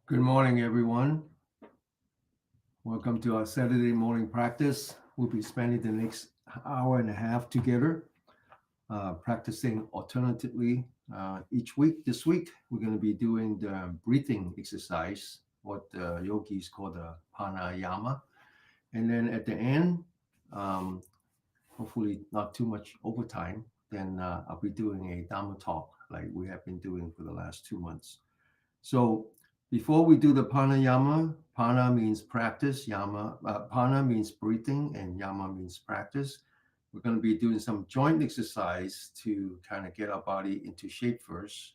Good morning, everyone. Welcome to our Saturday morning practice. We'll be spending the next hour and a half together, practicing alternatively each week. This week, we're going to be doing the breathing exercise, what the yogis call the pranayama. And then at the end, um, hopefully not too much overtime, then I'll be doing a Dhamma talk like we have been doing for the last 2 months. So before we do the pranayama, prana means practice, prana means breathing, and yama means practice. We're going to be doing some joint exercise to kind of get our body into shape first.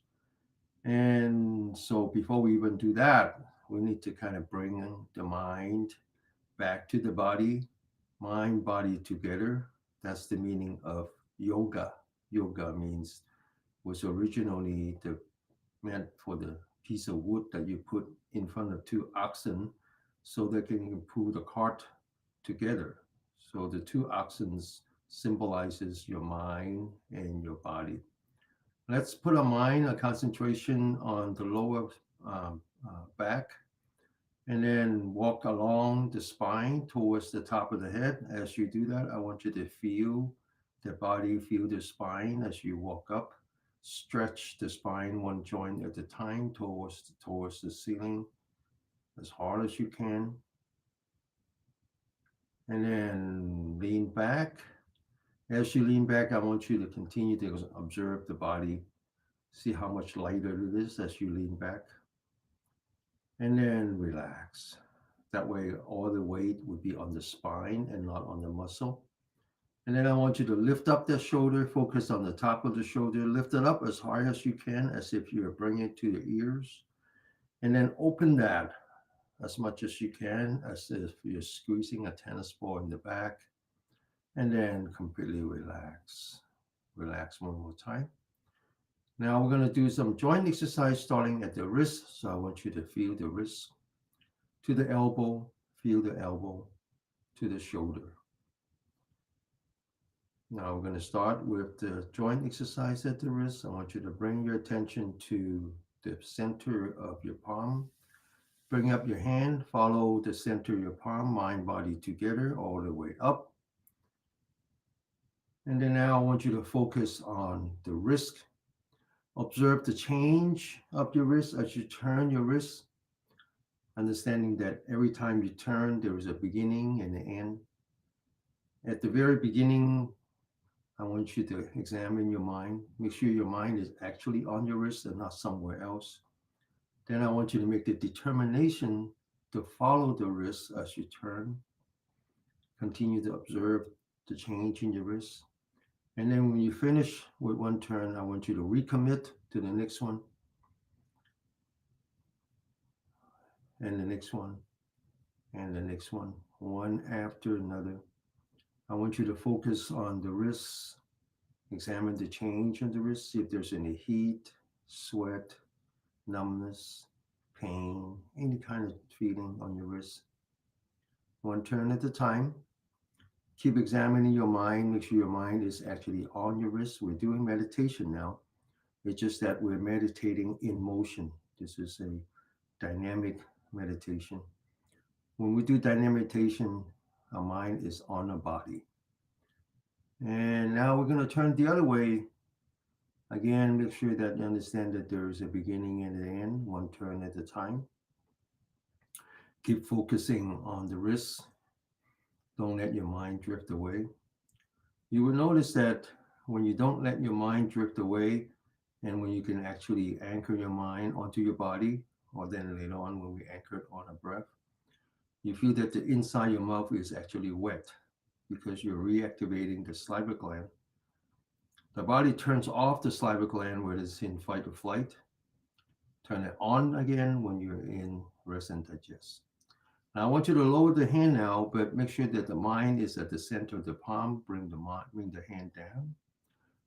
And so before we even do that, we need to kind of bring the mind back to the body, mind, body together. That's the meaning of yoga. Yoga means was originally the meant for the piece of wood that you put in front of two oxen so they can pull the cart together. So the two oxen symbolizes your mind and your body. Let's put our mind, a concentration on the lower back, and then walk along the spine towards the top of the head. As you do that, I want you to feel the body, feel the spine as you walk up. Stretch the spine one joint at a time towards the ceiling as hard as you can. And then lean back. As you lean back, I want you to continue to observe the body. See how much lighter it is as you lean back. And then relax. That way, all the weight would be on the spine and not on the muscle. And then I want you to lift up the shoulder, focus on the top of the shoulder, lift it up as high as you can, as if you're bringing it to your ears. And then open that as much as you can, as if you're squeezing a tennis ball in the back. And then completely relax. Relax one more time. Now we're going to do some joint exercise starting at the wrist. So I want you to feel the wrist to the elbow, feel the elbow to the shoulder. Now we're going to start with the joint exercise at the wrist. I want you to bring your attention to the center of your palm. Bring up your hand, follow the center of your palm, mind, body together all the way up. And then now I want you to focus on the wrist. Observe the change of your wrist as you turn your wrist, understanding that every time you turn, there is a beginning and an end. At the very beginning, I want you to examine your mind. Make sure your mind is actually on your wrist and not somewhere else. Then I want you to make the determination to follow the wrist as you turn. Continue to observe the change in your wrist. And then when you finish with one turn, I want you to recommit to the next one and the next one and the next one after another. I want you to focus on the wrists, examine the change in the wrist, see if there's any heat, sweat, numbness, pain, any kind of feeling on your wrist. One turn at a time. Keep examining your mind. Make sure your mind is actually on your wrist. We're doing meditation now. It's just that we're meditating in motion. This is a dynamic meditation. When we do dynamic meditation, our mind is on the body. And now we're going to turn the other way. Again, make sure that you understand that there is a beginning and an end, one turn at a time. Keep focusing on the wrist. Don't let your mind drift away. You will notice that when you don't let your mind drift away and when you can actually anchor your mind onto your body, or then later on when we anchor it on a breath, you feel that the inside your mouth is actually wet because you're reactivating the salivary gland. The body turns off the salivary gland when it's in fight or flight. Turn it on again when you're in rest and digest. Now I want you to lower the hand now, but make sure that the mind is at the center of the palm. Bring the hand down.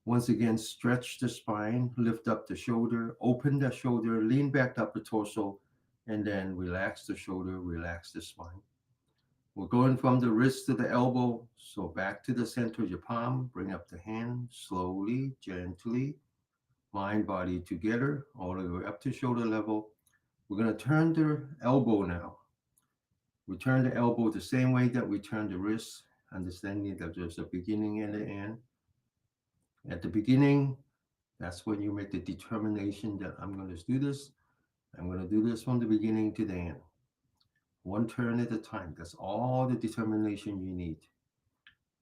Once again, stretch the spine, lift up the shoulder, open the shoulder, lean back up the torso, and then relax the shoulder, relax the spine. We're going from the wrist to the elbow, so back to the center of your palm. Bring up the hand slowly, gently, mind, body together, all the way up to shoulder level. We're going to turn the elbow now. We turn the elbow the same way that we turn the wrist, understanding that there's a beginning and an end. At the beginning, that's when you make the determination that I'm going to do this. I'm going to do this from the beginning to the end. One turn at a time. That's all the determination you need.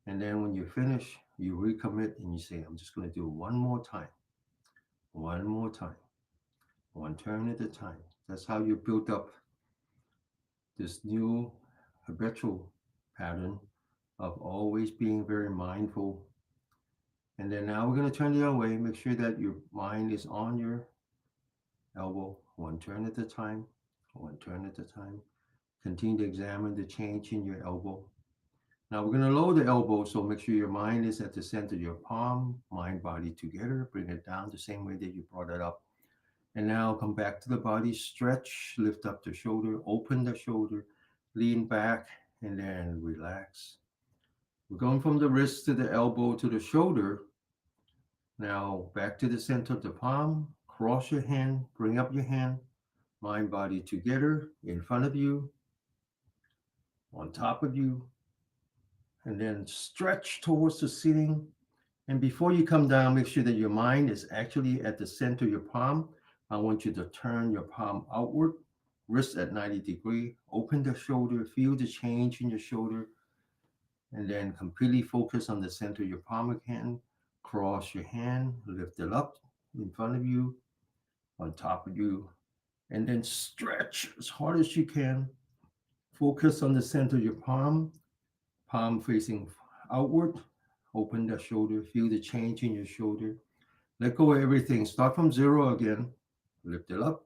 And then when you finish, you recommit and you say, I'm just going to do it one more time, one more time, one turn at a time. That's how you build up this new habitual pattern of always being very mindful. And then now we're going to turn the other way. Make sure that your mind is on your elbow, one turn at a time, one turn at a time. Continue to examine the change in your elbow. Now we're going to lower the elbow, so make sure your mind is at the center of your palm, mind, body together. Bring it down the same way that you brought it up. And now come back to the body, stretch, lift up the shoulder, open the shoulder, lean back, and then relax. We're going from the wrist to the elbow to the shoulder. Now back to the center of the palm, cross your hand, bring up your hand, mind, body together, in front of you, on top of you, and then stretch towards the ceiling. And before you come down, make sure that your mind is actually at the center of your palm. I want you to turn your palm outward, wrist at 90 degrees, open the shoulder, feel the change in your shoulder, and then completely focus on the center of your palm again. Cross your hand, lift it up in front of you, on top of you, and then stretch as hard as you can. Focus on the center of your palm, palm facing outward. Open the shoulder, feel the change in your shoulder. Let go of everything. Start from zero again. Lift it up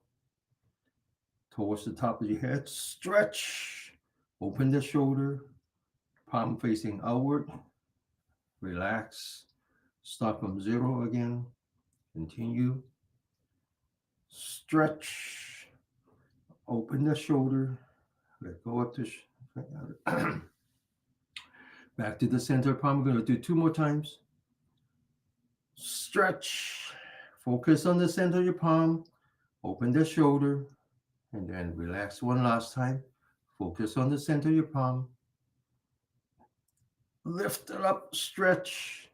towards the top of your head. Stretch. Open the shoulder, palm facing outward. Relax. Start from zero again. Continue. Stretch. Open the shoulder. Let go of the back to the center palm. We're going to do two more times. Stretch. Focus on the center of your palm. Open the shoulder. And then relax one last time. Focus on the center of your palm. Lift it up. Stretch.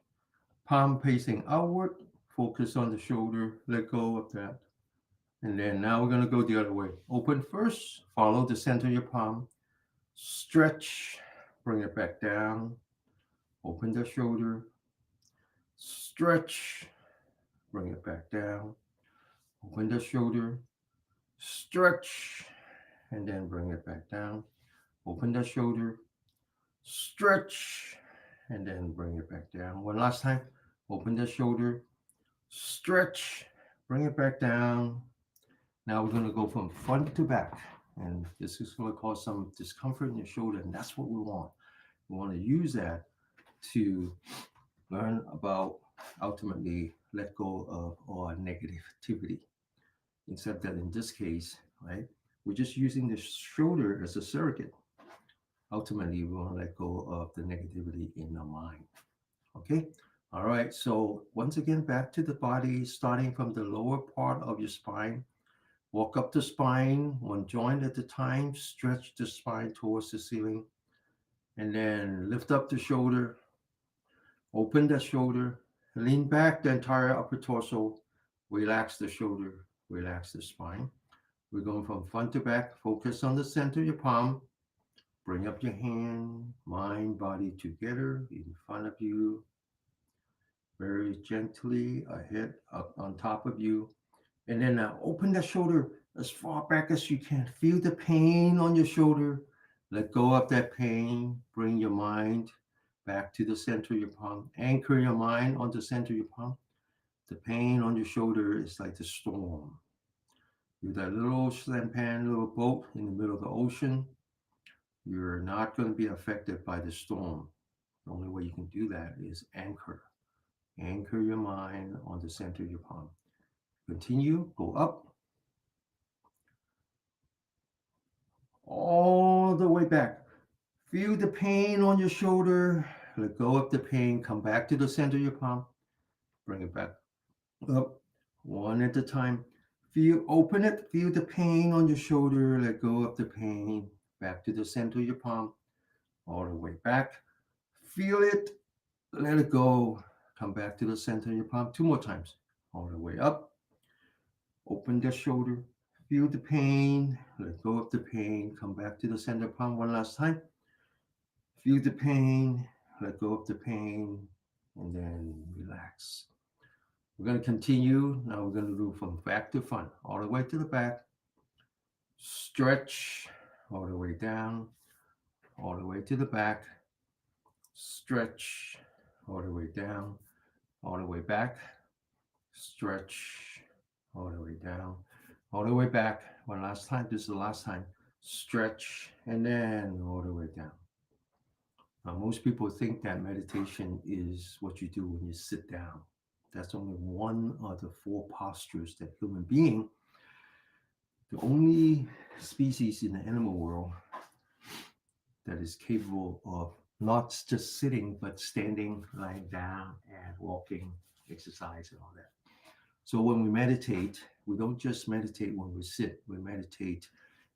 Palm facing outward. Focus on the shoulder. Let go of that. And then now we're going to go the other way. Open first. Follow the center of your palm. Stretch. Bring it back down. Open the shoulder. Stretch. Bring it back down. Open the shoulder. Stretch. And then bring it back down. Open the shoulder. Stretch. And then bring it back down. One last time. Open the shoulder. Stretch. Bring it back down. Now we're going to go from front to back. And this is going to cause some discomfort in your shoulder. And that's what we want. We want to use that to learn about ultimately let go of all negativity. Except that in this case, right, we're just using the shoulder as a surrogate. Ultimately, we want to let go of the negativity in our mind. Okay? All right. So once again, back to the body, starting from the lower part of your spine. Walk up the spine, one joint at a time. Stretch the spine towards the ceiling. And then lift up the shoulder. Open the shoulder. Lean back the entire upper torso. Relax the shoulder. Relax the spine. We're going from front to back. Focus on the center of your palm. Bring up your hand, mind, body together in front of you. Very gently ahead, up on top of you. And then now open the shoulder as far back as you can. Feel the pain on your shoulder. Let go of that pain. Bring your mind back to the center of your palm. Anchor your mind on the center of your palm. The pain on your shoulder is like the storm. You're that little sampan, little boat in the middle of the ocean. You're not going to be affected by the storm. The only way you can do that is anchor. Anchor your mind on the center of your palm. Continue, go up. All the way back. Feel the pain on your shoulder. Let go of the pain. Come back to the center of your palm. Bring it back up. One at a time. Open it, feel the pain on your shoulder, let go of the pain, back to the center of your palm, all the way back. Feel it, let it go, come back to the center of your palm 2 more times, all the way up. Open the shoulder, feel the pain, let go of the pain, come back to the center palm one last time. Feel the pain, let go of the pain, and then relax. We're going to continue. Now we're going to do from back to front, all the way to the back. Stretch all the way down, all the way to the back. Stretch all the way down, all the way back. Stretch all the way down, all the way back. One last time. This is the last time. Stretch and then all the way down. Now, most people think that meditation is what you do when you sit down. That's only one of the 4 postures that human being, the only species in the animal world that is capable of not just sitting, but standing, lying down, and walking, exercise, and all that. So when we meditate, we don't just meditate when we sit, we meditate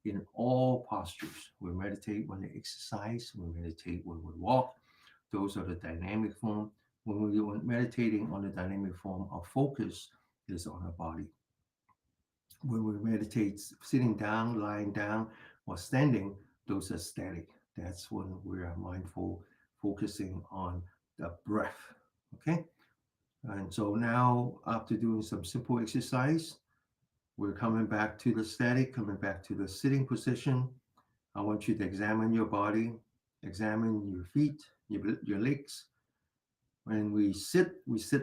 in all postures. We meditate when we exercise, we meditate when we walk. Those are the dynamic form. When we're meditating on the dynamic form, our focus is on our body. When we meditate sitting down, lying down, or standing, those are static. That's when we are mindful, focusing on the breath. Okay? And so now, after doing some simple exercise, we're coming back to the static, coming back to the sitting position. I want you to examine your body, examine your feet, your legs. When we sit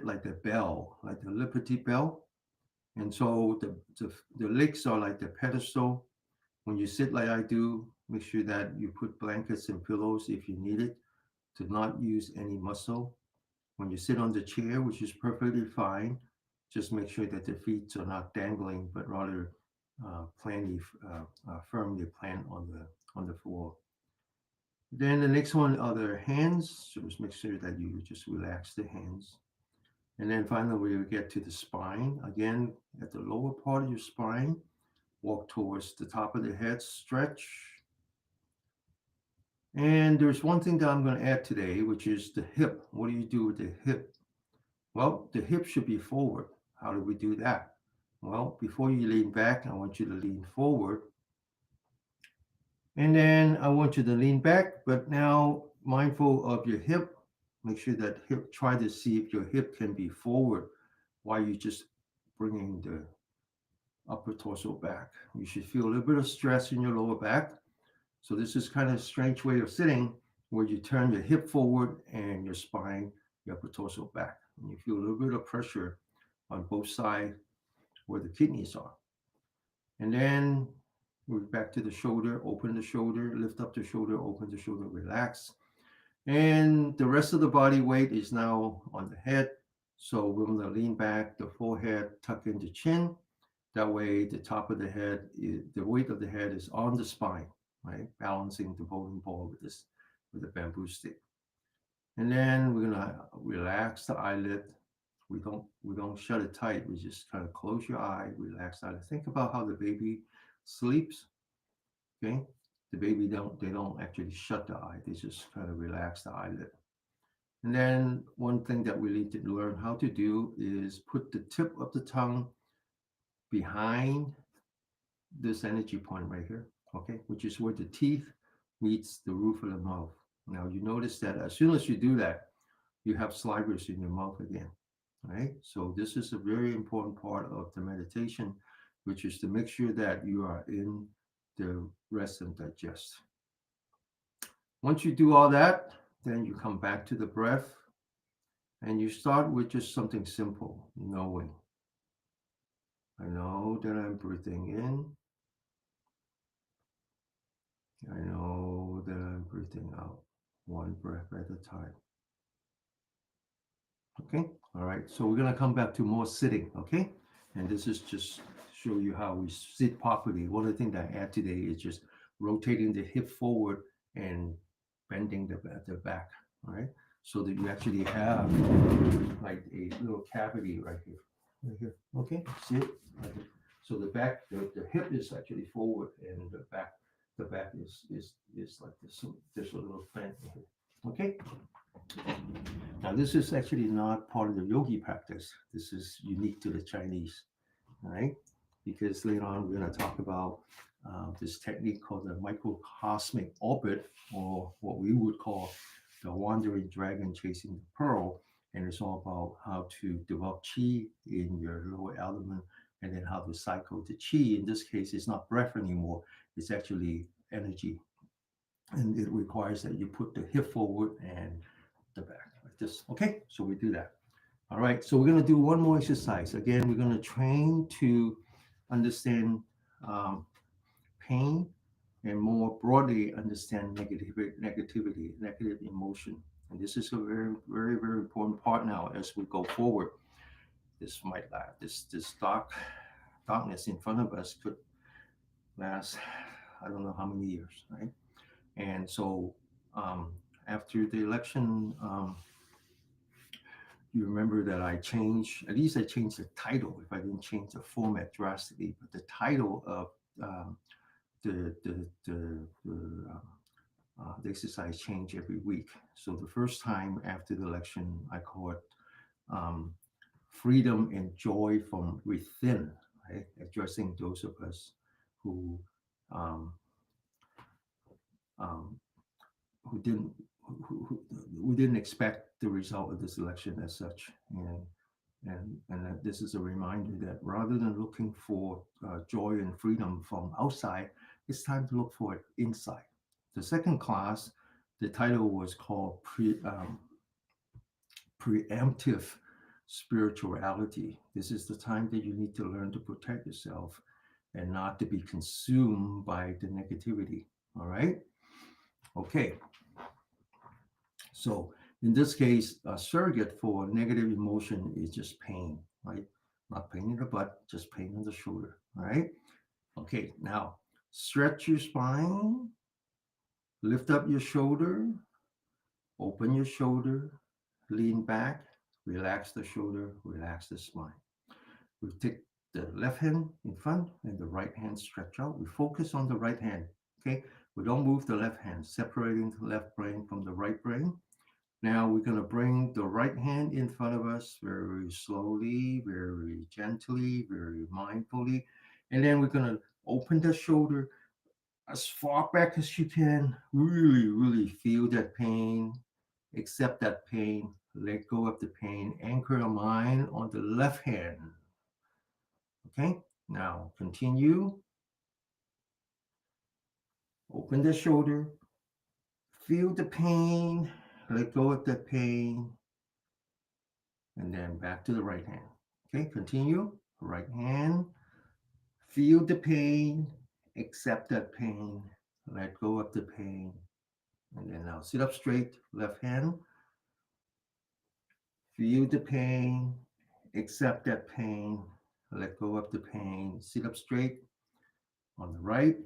like the bell, like the Liberty Bell. And so the legs are like the pedestal. When you sit like I do, make sure that you put blankets and pillows if you need it, to not use any muscle. When you sit on the chair, which is perfectly fine, just make sure that the feet are not dangling, but rather firmly plant on the floor. Then the next one are the hands. So just make sure that you just relax the hands. And then finally, we get to the spine. Again, at the lower part of your spine, walk towards the top of the head, stretch. And there's one thing that I'm going to add today, which is the hip. What do you do with the hip? Well, the hip should be forward. How do we do that? Well, before you lean back, I want you to lean forward. And then I want you to lean back, but now mindful of your hip. Make sure that hip, try to see if your hip can be forward while you're just bringing the upper torso back. You should feel a little bit of stress in your lower back. So this is kind of a strange way of sitting where you turn your hip forward and your spine, your upper torso back. And you feel a little bit of pressure on both sides where the kidneys are. And then we're back to the shoulder, open the shoulder, lift up the shoulder, open the shoulder, relax. And the rest of the body weight is now on the head. So we're going to lean back, the forehead, tuck in the chin. That way the top of the head, the weight of the head is on the spine, right? Balancing the bowling ball with a bamboo stick. And then we're going to relax the eyelid. We don't shut it tight. We just kind of close your eye, relax the eyelid. Think about how the baby sleeps. Okay? The baby they don't actually shut the eye. They just kind of relax the eyelid. And then one thing that we need to learn how to do is put the tip of the tongue behind this energy point right here, okay, which is where the teeth meets the roof of the mouth. Now you notice that as soon as you do that, you have slivers in your mouth again, right? So this is a very important part of the meditation, which is to make sure that you are in the rest and digest. Once you do all that, then you come back to the breath and you start with just something simple, knowing. I know that I'm breathing in. I know that I'm breathing out, one breath at a time. Okay, all right, so we're gonna come back to more sitting, okay? And this is just show you how we sit properly. One of the things that I add today is just rotating the hip forward and bending the back, all right? So that you actually have like a little cavity right here, okay? See it? Right here. So the back, the hip is actually forward, and the back is like this. So there's a little fan here. Okay. Now this is actually not part of the yogi practice. This is unique to the Chinese, all right? Because later on we're going to talk about this technique called the microcosmic orbit, or what we would call the wandering dragon chasing the pearl. And it's all about how to develop chi in your lower abdomen, and then how to cycle the chi. In this case, it's not breath anymore, it's actually energy. And it requires that you put the hip forward and the back like this. Okay, so we do that. All right, so we're going to do one more exercise. Again, we're going to train to understand um, pain, and more broadly understand negative emotion. And this is a very, very, very important part now as we go forward. This might last. This darkness in front of us could last, I don't know how many years, right? And so um, after the election, you remember that I changed, at least I changed the title, if I didn't change the format drastically, but the title of um, the exercise changed every week. So the first time after the election, I call it um, freedom and joy from within, right? Addressing those of us who um, um, who didn't who didn't expect the result of this election as such, and that this is a reminder that rather than looking for joy and freedom from outside, it's time to look for it inside. The second class, the title was called preemptive spirituality. This is the time that you need to learn to protect yourself and not to be consumed by the negativity. All right. Okay. So in this case, a surrogate for negative emotion is just pain, right? Not pain in the butt, just pain in the shoulder, all right? Okay, now stretch your spine, lift up your shoulder, open your shoulder, lean back, relax the shoulder, relax the spine. We take the left hand in front and the right hand stretch out. We focus on the right hand, okay? We don't move the left hand, separating the left brain from the right brain. Now we're going to bring the right hand in front of us very slowly, very gently, very mindfully. And then we're going to open the shoulder as far back as you can. Really, really feel that pain, accept that pain, let go of the pain, anchor your mind on the left hand. Okay, now continue. Open the shoulder, feel the pain, let go of the pain, and then back to the right hand. Okay, continue. Right hand, feel the pain, accept that pain, let go of the pain, and then now sit up straight. Left hand, feel the pain, accept that pain, let go of the pain, sit up straight. On the right,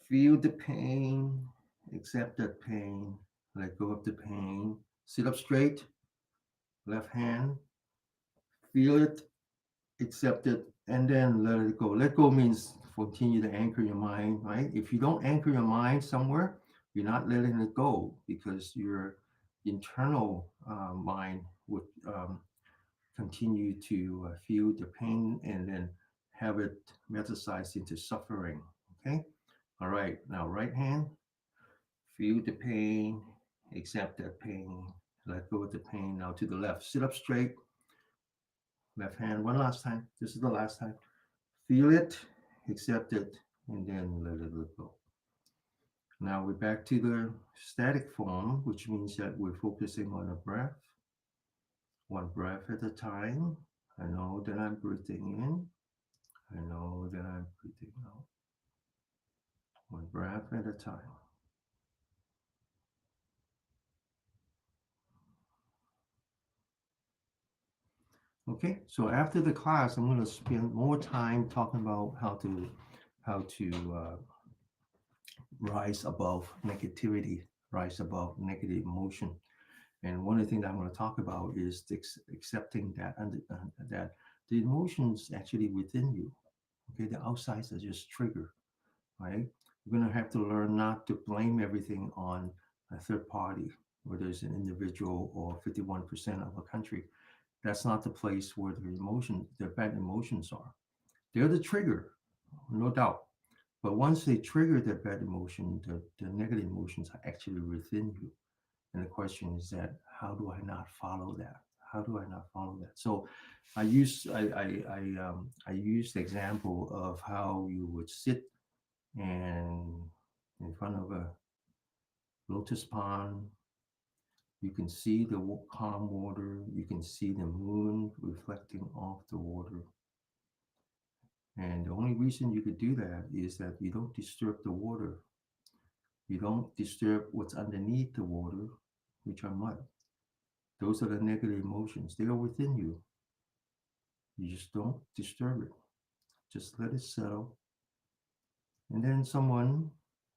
feel the pain, accept that pain, let go of the pain, sit up straight. Left hand, feel it, accept it, and then let it go. Let go means continue to anchor your mind, right? If you don't anchor your mind somewhere, you're not letting it go, because your internal mind would continue to feel the pain and then have it metastasized into suffering. Okay. All right. Now, right hand, feel the pain, accept that pain, let go of the pain. Now to the left, sit up straight. Left hand, one last time. This is the last time. Feel it, accept it, and then let it go. Now we're back to the static form, which means that we're focusing on a breath, one breath at a time. I know that I'm breathing in. I know that I'm breathing out. One breath at a time. Okay, so after the class, I'm going to spend more time talking about how to rise above negativity, rise above negative emotion. And one of the things I'm going to talk about is accepting that the emotions actually within you. Okay, the outsides are just trigger, right? We're going to have to learn not to blame everything on a third party, whether it's an individual or 51% of a country. That's not the place where the bad emotions are. They're the trigger, no doubt. But once they trigger that bad emotion, the negative emotions are actually within you. And the question is that how do I not follow that? How do I not follow that? So I use the example of how you would sit and in front of a lotus pond. You can see the calm water. You can see the moon reflecting off the water. And the only reason you could do that is that you don't disturb the water. You don't disturb what's underneath the water, which are mud. Those are the negative emotions. They are within you. You just don't disturb it. Just let it settle. And then someone,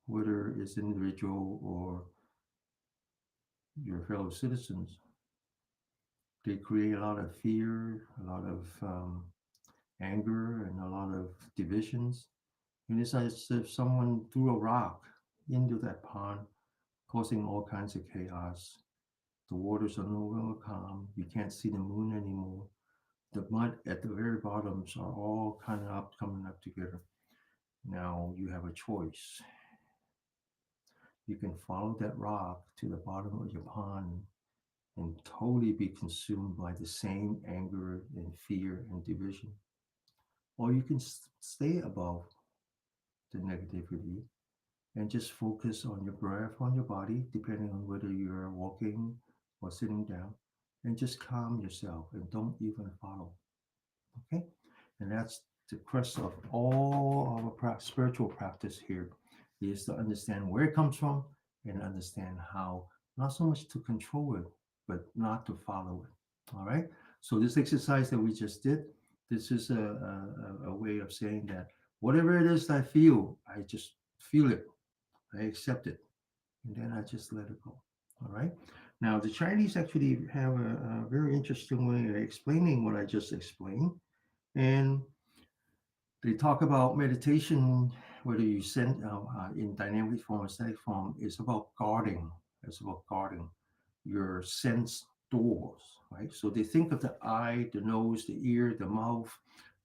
whether it's an individual or your fellow citizens, they create a lot of fear, a lot of anger, and a lot of divisions. And it's as if someone threw a rock into that pond, causing all kinds of chaos. The waters are no longer calm. You can't see the moon anymore. The mud at the very bottoms are all kind of coming up together. Now you have a choice. You can follow that rock to the bottom of your pond and totally be consumed by the same anger and fear and division. Or you can stay above the negativity and just focus on your breath, on your body, depending on whether you're walking or sitting down, and just calm yourself and don't even follow. Okay? And that's the crux of all our spiritual practice here is to understand where it comes from and understand how not so much to control it, but not to follow it. All right. So this exercise that we just did, this is a way of saying that whatever it is I feel, I just feel it. I accept it. And then I just let it go. All right. Now, the Chinese actually have a very interesting way of explaining what I just explained. And they talk about meditation, whether you send in dynamic form or static form, is about guarding. It's about guarding your sense doors, right? So they think of the eye, the nose, the ear, the mouth,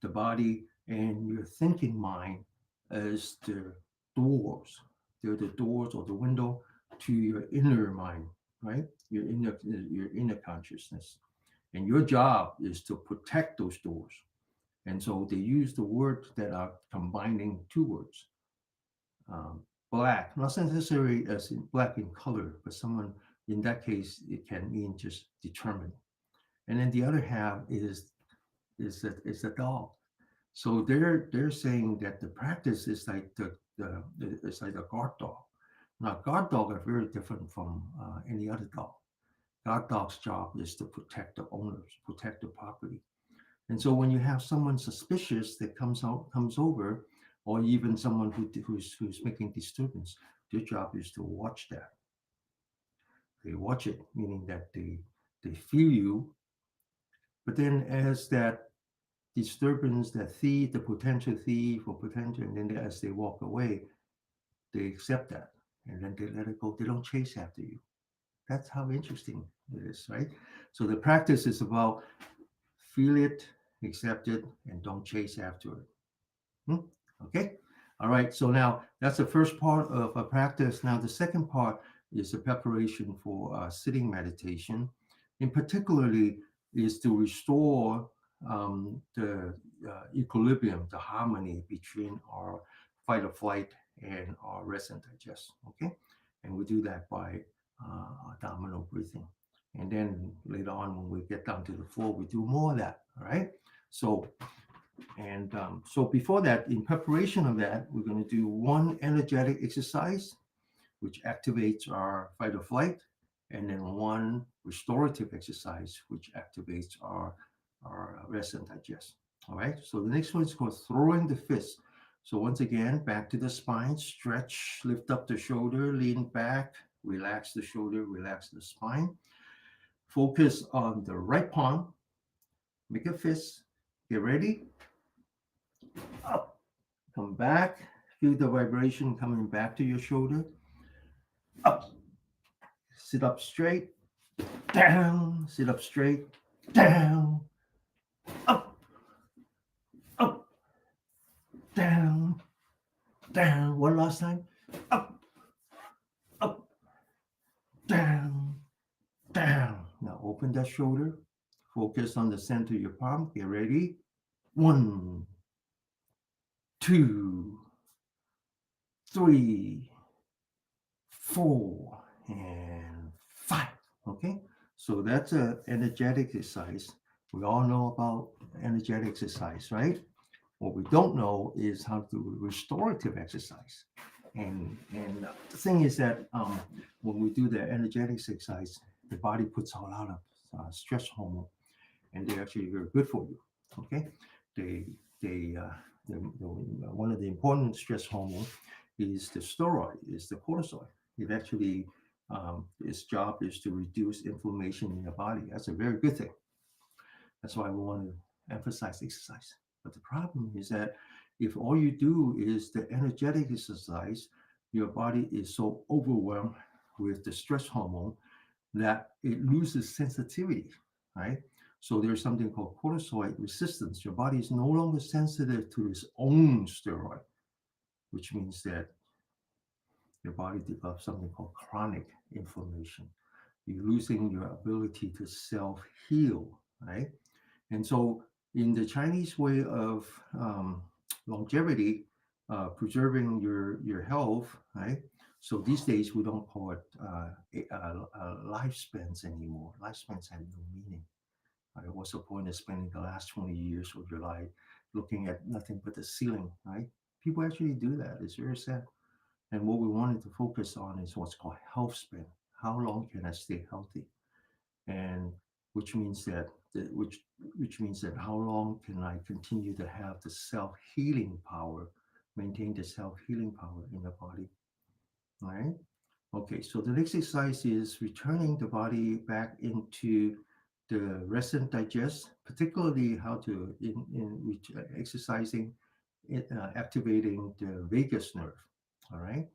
the body, and your thinking mind as the doors. They're the doors or the window to your inner mind, right? Your inner consciousness. And your job is to protect those doors. And so they use the words that are combining two words. Um, Black, not necessarily as in black in color, but someone in that case it can mean just determined. And then the other half is the dog. So they're saying that the practice is like the it's like a guard dog. Now guard dog are very different from any other dog. Guard dog's job is to protect the owners, protect the property. And so when you have someone suspicious that comes over, or even someone who's making disturbance, their job is to watch that. They watch it, meaning that they feel you. But then as that disturbance, that thief, the potential thief or potential, and then as they walk away, they accept that. And then they let it go. They don't chase after you. That's how interesting it is, right? So the practice is about feel it, accept it, and don't chase after it. Hmm? Okay. All right. So now that's the first part of a practice. Now the second part is the preparation for sitting meditation. In particularly is to restore the equilibrium, the harmony between our fight or flight and our rest and digest. Okay. And we do that by abdominal breathing. And then later on, when we get down to the floor, we do more of that. All right. So so before that, in preparation of that, we're going to do one energetic exercise, which activates our fight or flight, and then one restorative exercise, which activates our rest and digest. All right. So the next one is called throwing the fist. So once again, back to the spine, stretch, lift up the shoulder, lean back, relax the shoulder, relax the spine. Focus on the right palm, make a fist. Get ready. Up. Come back. Feel the vibration coming back to your shoulder. Up. Sit up straight. Down. Sit up straight. Down. Up. Up. Down. Down. One last time. Up. Up. Down. Down. Now open that shoulder. Focus on the center of your palm. Get ready. One, two, three, four, and five. Okay, so that's an energetic exercise. We all know about energetic exercise, right? What we don't know is how to do restorative exercise. And the thing is that when we do the energetic exercise, the body puts a lot of stress hormone, and they're actually very good for you. Okay, they they one of the important stress hormone is the steroid, is the cortisol. It actually its job is to reduce inflammation in your body. That's a very good thing. That's why we want to emphasize exercise. But the problem is that if all you do is the energetic exercise, your body is so overwhelmed with the stress hormone that it loses sensitivity, right? So there's something called cortisol resistance. Your body is no longer sensitive to its own steroid, which means that your body develops something called chronic inflammation. You're losing your ability to self heal, right? And so, in the Chinese way of longevity, preserving your health, right? So these days we don't call it lifespans anymore. Lifespans have no meaning. Right? What's the point of spending the last 20 years of your life looking at nothing but the ceiling, right? People actually do that. It's very sad. And what we wanted to focus on is what's called health span. How long can I stay healthy? And which means that which means that how long can I continue to have the self healing power, maintain the self healing power in the body, right? Okay, so the next exercise is returning the body back into the rest and digest, particularly how to exercising, activating the vagus nerve. All right,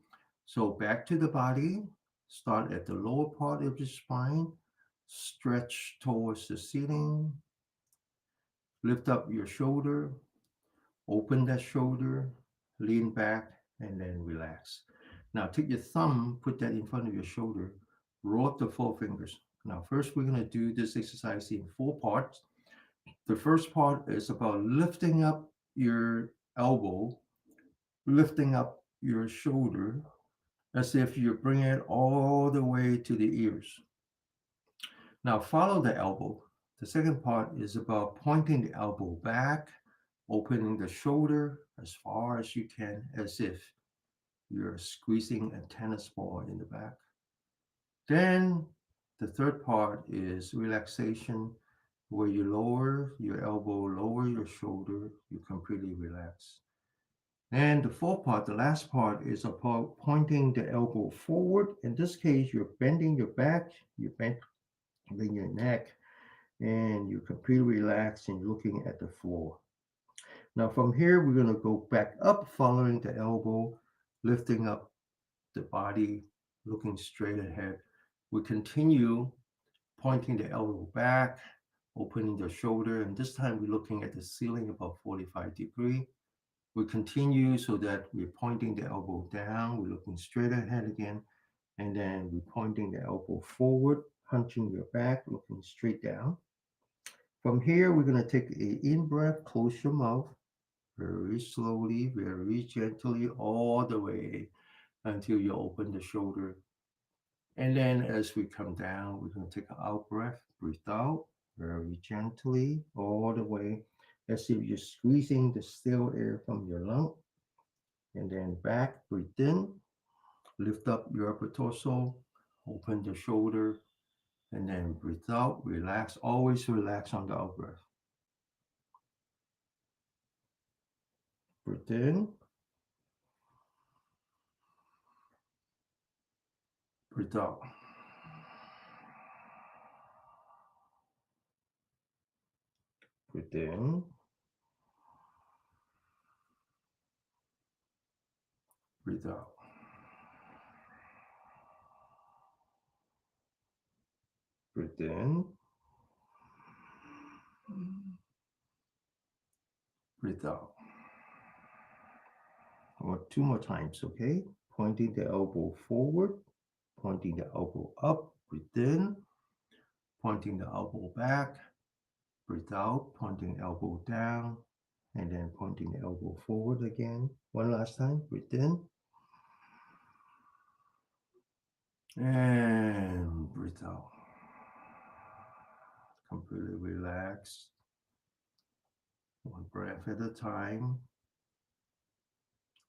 so back to the body. Start at the lower part of the spine, stretch towards the ceiling, lift up your shoulder, open that shoulder, lean back, and then relax. Now take your thumb, put that in front of your shoulder, roll up the four fingers. Now, first, we're going to do this exercise in four parts. The first part is about lifting up your elbow, lifting up your shoulder, as if you're bringing it all the way to the ears. Now, follow the elbow. The second part is about pointing the elbow back, opening the shoulder as far as you can, as if you're squeezing a tennis ball in the back. Then the third part is relaxation, where you lower your elbow, lower your shoulder, you completely relax. And the fourth part, the last part, is about pointing the elbow forward. In this case, you're bending your back, you're bending your neck, and you're completely relaxed and looking at the floor. Now, from here, we're going to go back up, following the elbow, lifting up the body, looking straight ahead. We continue pointing the elbow back, opening the shoulder, and this time we're looking at the ceiling about 45 degrees. We continue so that we're pointing the elbow down, we're looking straight ahead again, and then we're pointing the elbow forward, hunching your back, looking straight down. From here, we're going to take a in breath, close your mouth, very slowly, very gently, all the way until you open the shoulder. And then as we come down, we're going to take an out breath, breathe out very gently, all the way, as if you're squeezing the still air from your lung. And then back, breathe in, lift up your upper torso, open the shoulder, and then breathe out, relax, always relax on the out breath. Breathe in, breathe out. Breathe in, Breathe out. Breathe in. Breathe out. Two more times, okay? Pointing the elbow forward, pointing the elbow up, breathe in, pointing the elbow back, breathe out, pointing elbow down, and then pointing the elbow forward again. One last time, breathe in, and breathe out. Completely relax. One breath at a time.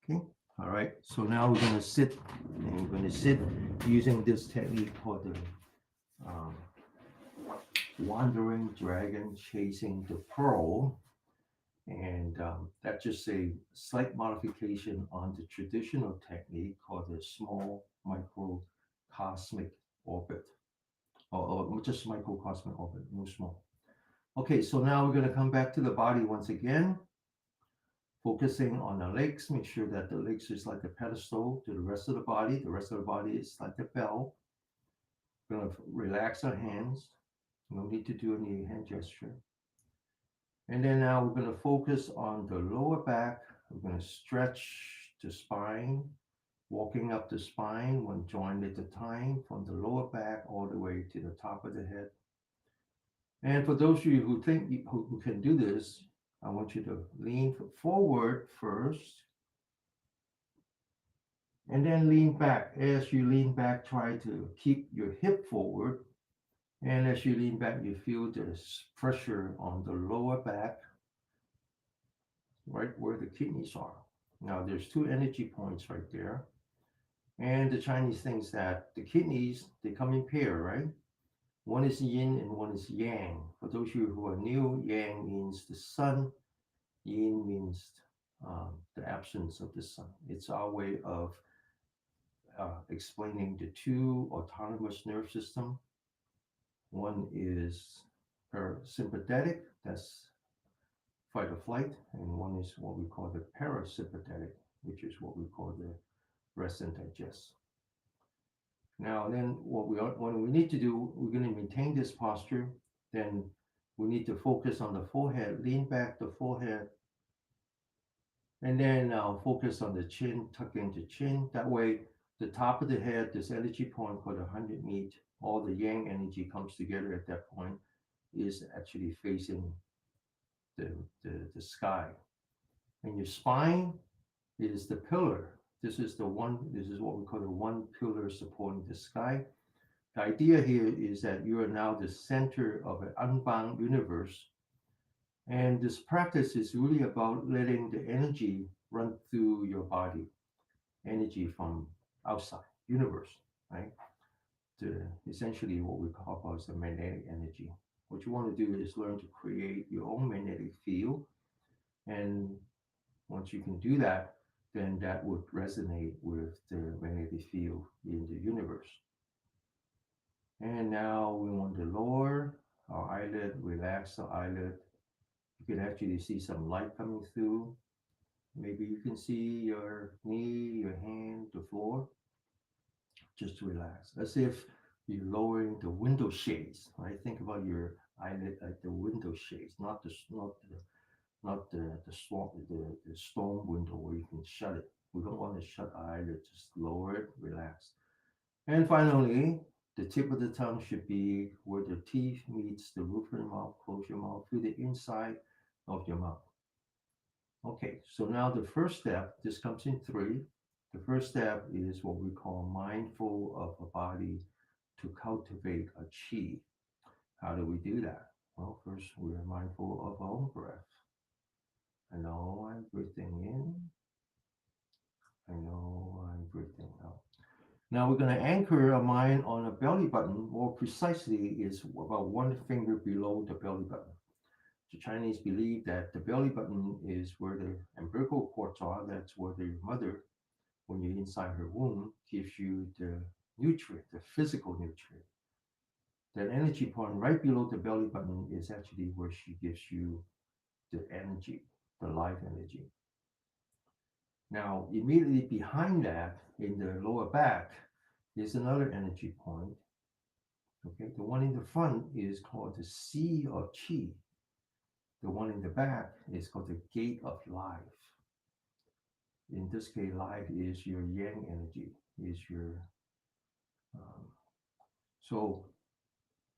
Okay. All right. So now we're going to sit, and we're going to sit using this technique called the um, wandering dragon chasing the pearl. And that's just a slight modification on the traditional technique called the small microcosmic orbit, or just microcosmic orbit, no small. Okay, so now we're going to come back to the body once again, focusing on the legs. Make sure that the legs is like a pedestal to the rest of the body. The rest of the body is like a bell. We're going to relax our hands. No need to do any hand gesture. And then now we're going to focus on the lower back. We're going to stretch the spine, walking up the spine, one joint at a time, from the lower back all the way to the top of the head. And for those of you who think who can do this, I want you to lean forward first, and then lean back. As you lean back, try to keep your hip forward. And as you lean back, you feel this pressure on the lower back, right where the kidneys are. Now, there's two energy points right there. And the Chinese thinks that the kidneys, they come in pair, right? One is yin and one is yang. For those of you who are new, yang means the sun, yin means the absence of the sun. It's our way of explaining the two autonomous nerve system. One is parasympathetic, that's fight or flight, and one is what we call the parasympathetic, which is what we call the rest and digest. Now, then, what we need to do, we're going to maintain this posture. Then we need to focus on the forehead, lean back the forehead, and then now focus on the chin, tuck into chin. That way, the top of the head, this energy point called the 100 meet, all the yang energy comes together at that point, is actually facing the sky. And your spine is the pillar. This is what we call the one pillar supporting the sky. The idea here is that you are now the center of an unbound universe. And this practice is really about letting the energy run through your body, energy from outside, universe, right? Essentially what we call about the magnetic energy. What you want to do is learn to create your own magnetic field. And once you can do that, then that would resonate with the magnetic field in the universe. And now we want to lower our eyelid, relax the eyelid. You can actually see some light coming through. Maybe you can see your knee, your hand, the floor. Just relax, as if you're lowering the window shades. Right? Think about your eyelid like the window shades, not the storm window where you can shut it. We don't want to shut our eyelid. Just lower it, relax. And finally, the tip of the tongue should be where the teeth meets the roof of the mouth. Close your mouth, feel the inside of your mouth. Okay, so now the first step, this comes in three. The first step is what we call mindful of a body to cultivate a chi. How do we do that? Well, first we are mindful of our own breath. I know I'm breathing in. I know I'm breathing out. Now we're going to anchor our mind on a belly button. More precisely, is about one finger below the belly button. The Chinese believe that the belly button is where the umbilical cords are. That's where the mother, when you're inside her womb, gives you the nutrient, the physical nutrient. That energy point right below the belly button is actually where she gives you the energy, the life energy. Now, immediately behind that, in the lower back, is another energy point. Okay, the one in the front is called the sea of chi. The one in the back is called the gate of life. In this case, life is your yang energy, is your. Um, so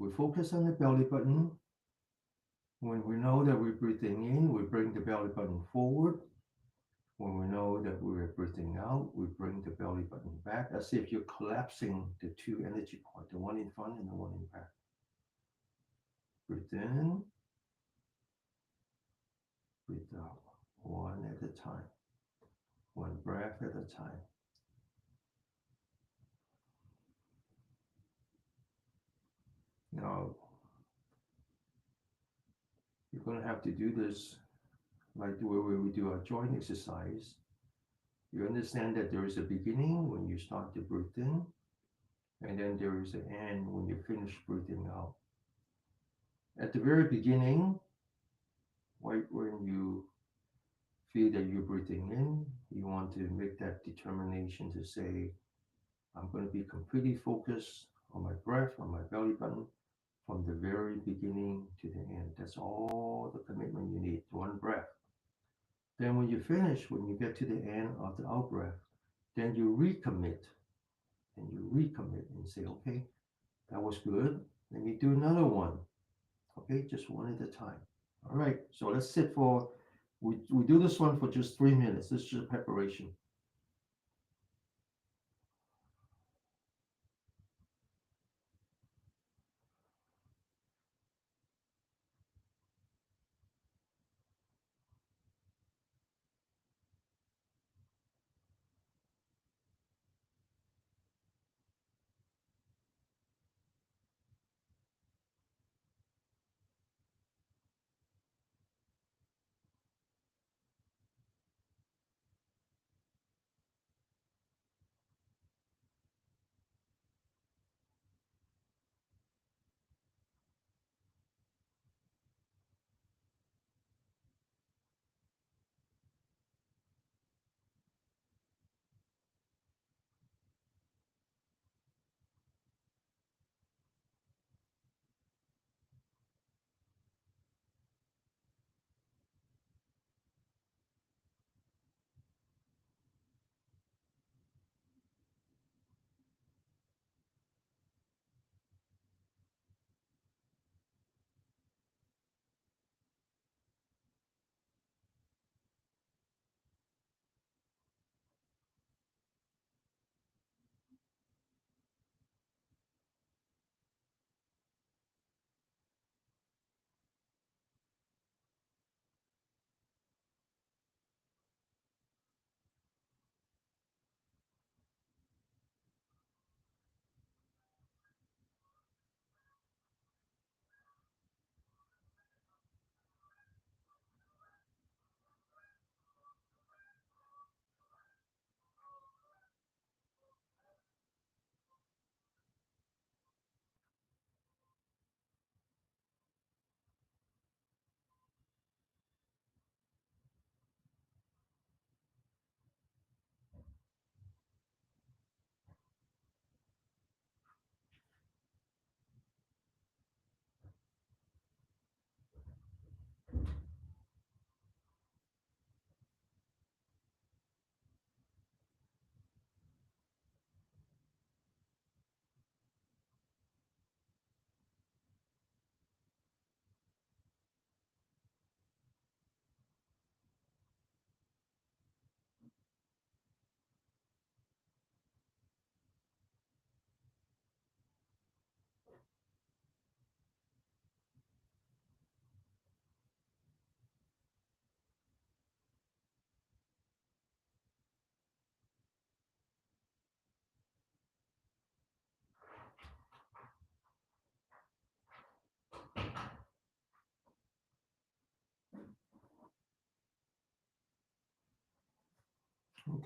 we focus on the belly button. When we know that we're breathing in, we bring the belly button forward. When we know that we're breathing out, we bring the belly button back as if you're collapsing the two energy points, the one in front and the one in back. Breathe in, breathe out, one at a time, one breath at a time. Now, you're going to have to do this like the way we do our joint exercise. You understand that there is a beginning when you start to breathe in, and then there is an end when you finish breathing out. At the very beginning, right when you feel that you're breathing in, you want to make that determination to say, I'm going to be completely focused on my breath, on my belly button, from the very beginning to the end. That's all the commitment you need, one breath. Then when you finish, when you get to the end of the out breath, then you recommit and say, okay, that was good. Let me do another one. Okay, just one at a time. All right, so let's sit for, we do this one for just 3 minutes. This is just preparation.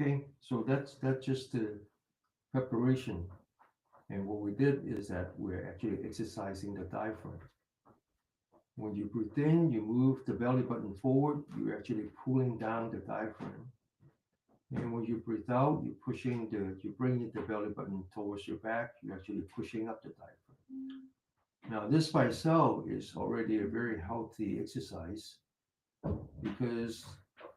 Okay, so that's just the preparation. And what we did is that we're actually exercising the diaphragm. When you breathe in, you move the belly button forward, you're actually pulling down the diaphragm. And when you breathe out, you're bringing the belly button towards your back. You're actually pushing up the diaphragm. Now, this by itself is already a very healthy exercise because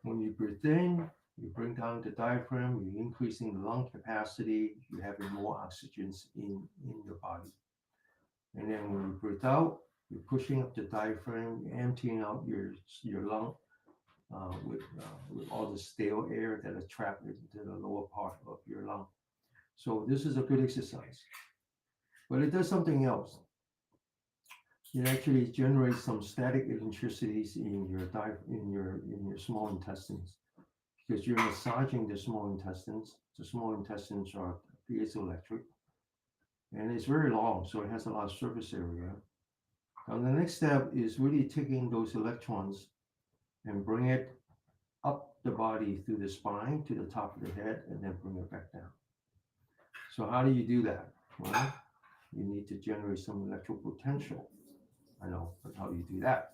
when you breathe in, you bring down the diaphragm, you're increasing the lung capacity, you're having more oxygen in your body. And then when you breathe out, you're pushing up the diaphragm, you're emptying out your lung with all the stale air that is trapped into the lower part of your lung. So this is a good exercise, but it does something else. It actually generates some static electricities in your small intestines because you're massaging the small intestines. The small intestines are piezoelectric, and it's very long, so it has a lot of surface area. Now the next step is really taking those electrons and bring it up the body through the spine to the top of the head, and then bring it back down. So how do you do that? Well, you need to generate some electrical potential. I know, but how do you do that?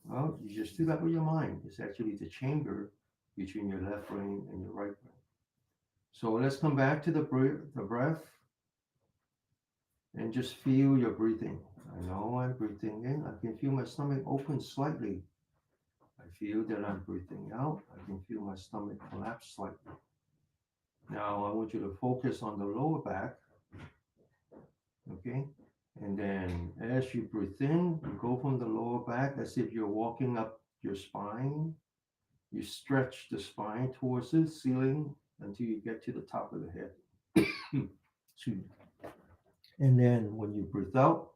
Well, you just do that with your mind. It's actually the chamber between your left brain and your right brain. So let's come back to the breath and just feel your breathing. I know I'm breathing in. I can feel my stomach open slightly. I feel that I'm breathing out. I can feel my stomach collapse slightly. Now I want you to focus on the lower back, okay? And then as you breathe in, you go from the lower back as if you're walking up your spine. You stretch the spine towards the ceiling until you get to the top of the head. Excuse me. And then when you breathe out,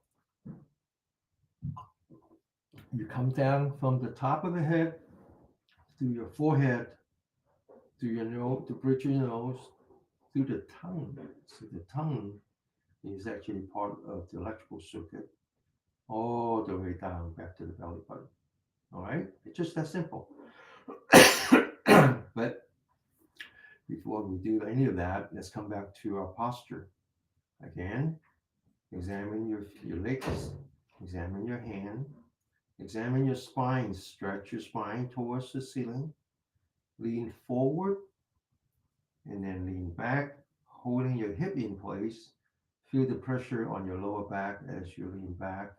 you come down from the top of the head through your forehead, through your nose, to bridge your nose, through the tongue. So the tongue is actually part of the electrical circuit, all the way down back to the belly button. All right? It's just that simple. But before we do any of that, let's come back to our posture. Again, examine your legs, examine your hand, examine your spine, stretch your spine towards the ceiling, lean forward, and then lean back, holding your hip in place. Feel the pressure on your lower back as you lean back,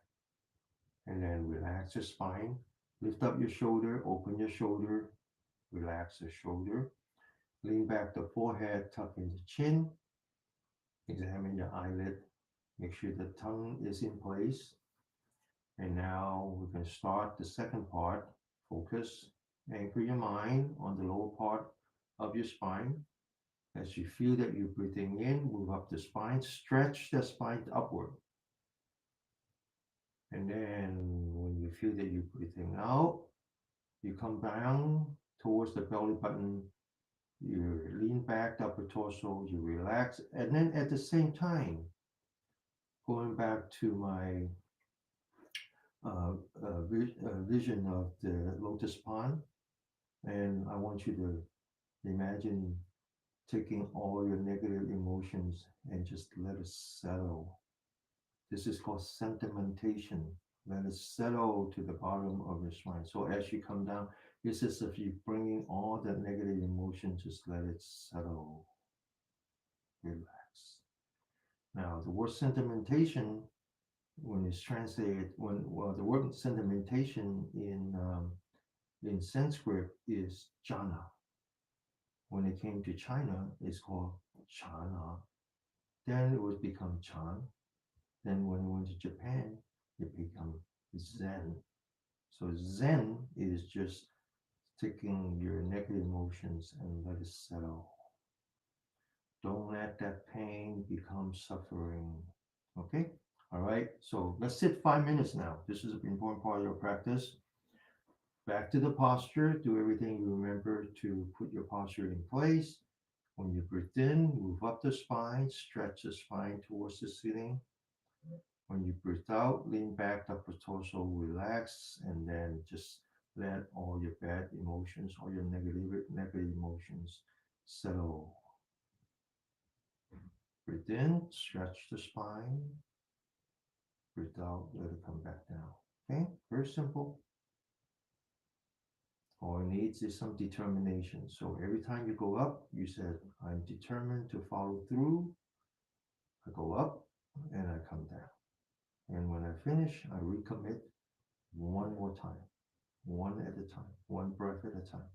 and then relax your spine. Lift up your shoulder, open your shoulder, relax the shoulder. Lean back the forehead, tuck in the chin, examine your eyelid, make sure the tongue is in place. And now we can start the second part. Focus, anchor your mind on the lower part of your spine. As you feel that you're breathing in, move up the spine, stretch the spine upward. And then when you feel that you're breathing out, you come down towards the belly button. You lean back, the upper torso, you relax. And then at the same time, going back to my vision of the lotus pond, and I want you to imagine taking all your negative emotions and just let it settle. This is called sentimentation. Let it settle to the bottom of your spine. So as you come down, it's as if you're bringing all that negative emotion, just let it settle, relax. Now, the word sentimentation, when it's translated, the word sentimentation in Sanskrit is jhana. When it came to China, it's called chana. Then it would become chan. Then when it went to Japan, it became zen. So zen is just taking your negative emotions and let it settle. Don't let that pain become suffering. Okay? All right. So let's sit 5 minutes now. This is an important part of your practice. Back to the posture. Do everything you remember to put your posture in place. When you breathe in, move up the spine, stretch the spine towards the ceiling. When you breathe out, lean back, upper torso, relax, and then just let all your bad emotions, all your negative emotions settle. Breathe in, stretch the spine. Breathe out, let it come back down. Okay, very simple. All it needs is some determination. So every time you go up, you said, I'm determined to follow through. I go up and I come down. And when I finish, I recommit one more time, one at a time, one breath at a time.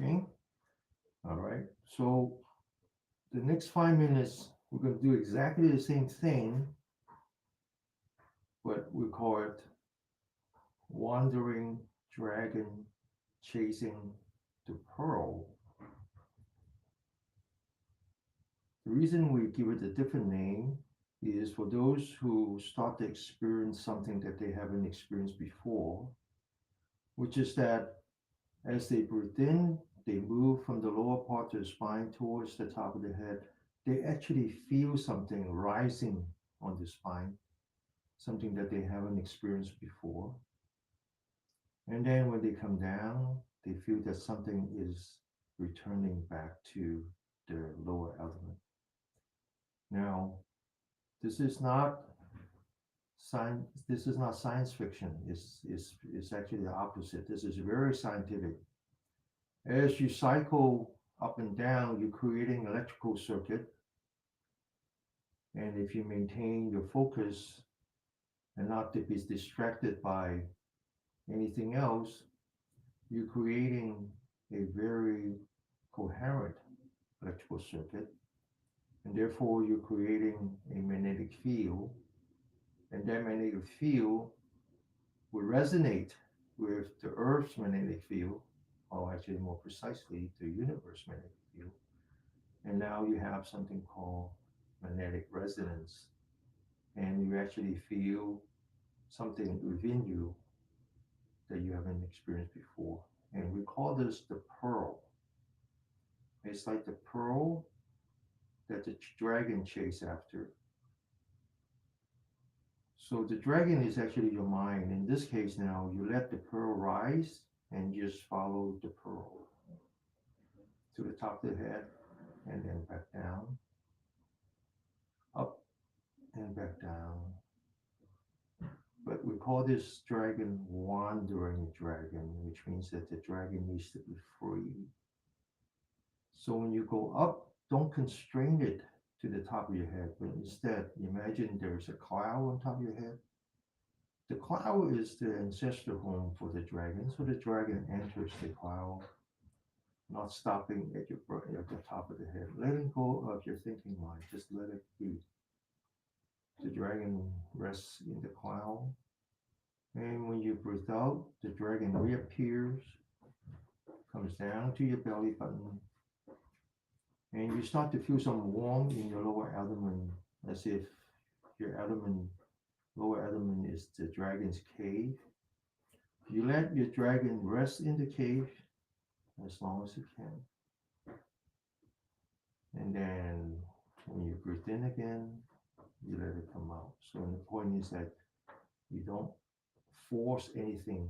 Okay. All right. So the next 5 minutes, we're going to do exactly the same thing, but we call it wandering dragon chasing the pearl. The reason we give it a different name is for those who start to experience something that they haven't experienced before. which is that as they breathe in, they move from the lower part of the spine towards the top of the head. They actually feel something rising on the spine, something that they haven't experienced before. And then when they come down, they feel that something is returning back to their lower element. Now, this is not science. This is not science fiction. It's actually the opposite. This is very scientific. As you cycle up and down, you're creating electrical circuit. And if you maintain your focus and not to be distracted by anything else, you're creating a very coherent electrical circuit. And therefore, you're creating a magnetic field. And that magnetic field will resonate with the Earth's magnetic field, or actually more precisely, the universe magnetic field. And now you have something called magnetic resonance. And you actually feel something within you that you haven't experienced before. And we call this the pearl. It's like the pearl that the dragon chased after. So the dragon is actually your mind. In this case now, you let the pearl rise and just follow the pearl to the top of the head and then back down, up and back down. But we call this dragon wandering dragon, which means that the dragon needs to be free. So when you go up, don't constrain it to the top of your head, but instead imagine there's a cloud on top of your head. The cloud is the ancestral home for the dragon, so the dragon enters the cloud, not stopping at at the top of the head, letting go of your thinking mind. Just let it be. The dragon rests in the cloud, and when you breathe out, the dragon reappears, comes down to your belly button, and you start to feel some warmth in your lower abdomen, as if your lower abdomen is the dragon's cave. You let your dragon rest in the cave as long as it can. And then when you breathe in again, you let it come out. So the point is that you don't force anything.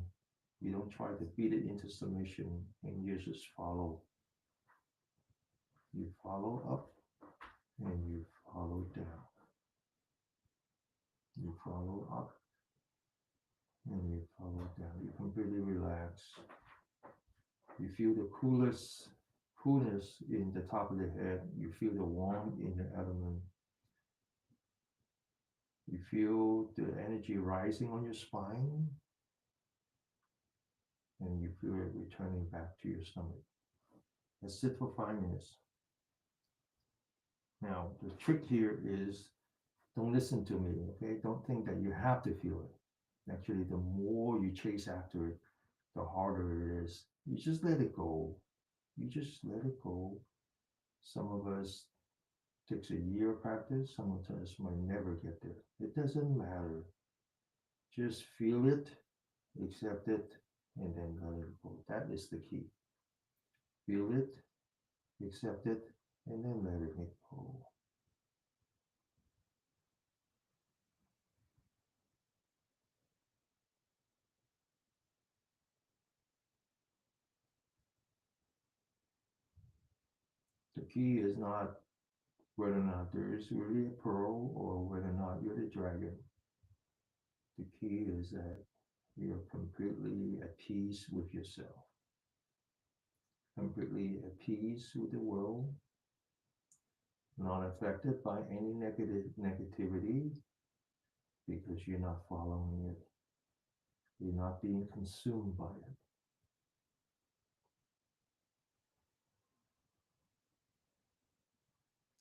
You don't try to beat it into submission, and you just follow. You follow up and you follow down. You follow up and you follow down. You completely relax. You feel the coolness in the top of the head. You feel the warmth in your abdomen. You feel the energy rising on your spine, and you feel it returning back to your stomach. Let's sit for 5 minutes. Now, the trick here is don't listen to me, okay? Don't think that you have to feel it. Actually, the more you chase after it, the harder it is. You just let it go. You just let it go. Some of us takes a year of practice. Some of us might never get there. It doesn't matter. Just feel it, accept it, and then let it go. That is the key. Feel it, accept it, and then let it go. The key is not whether or not there is really a pearl or whether or not you're the dragon. The key is that you're completely at peace with yourself, completely at peace with the world, not affected by any negativity because you're not following it. You're not being consumed by it.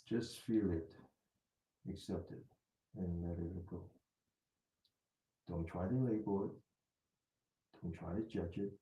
Just feel it, accept it, and let it go. Don't try to label it. Don't try to judge it.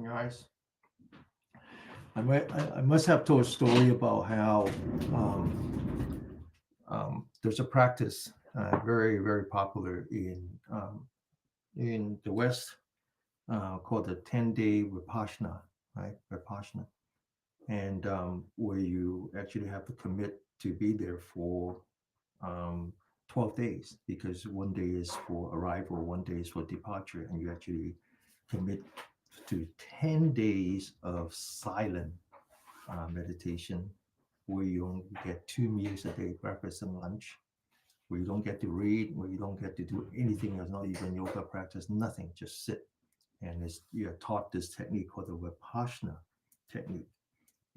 your eyes. I must have told a story about how there's a practice very, very popular in the West called the 10-day Vipassana, right? Vipassana. And where you actually have to commit to be there for um, 12 days, because one day is for arrival, one day is for departure, and you actually commit to 10 days of silent meditation, where you only get 2 meals a day, breakfast and lunch, where you don't get to read, where you don't get to do anything else, not even yoga practice, nothing, just sit. And you're taught this technique called the Vipassana technique.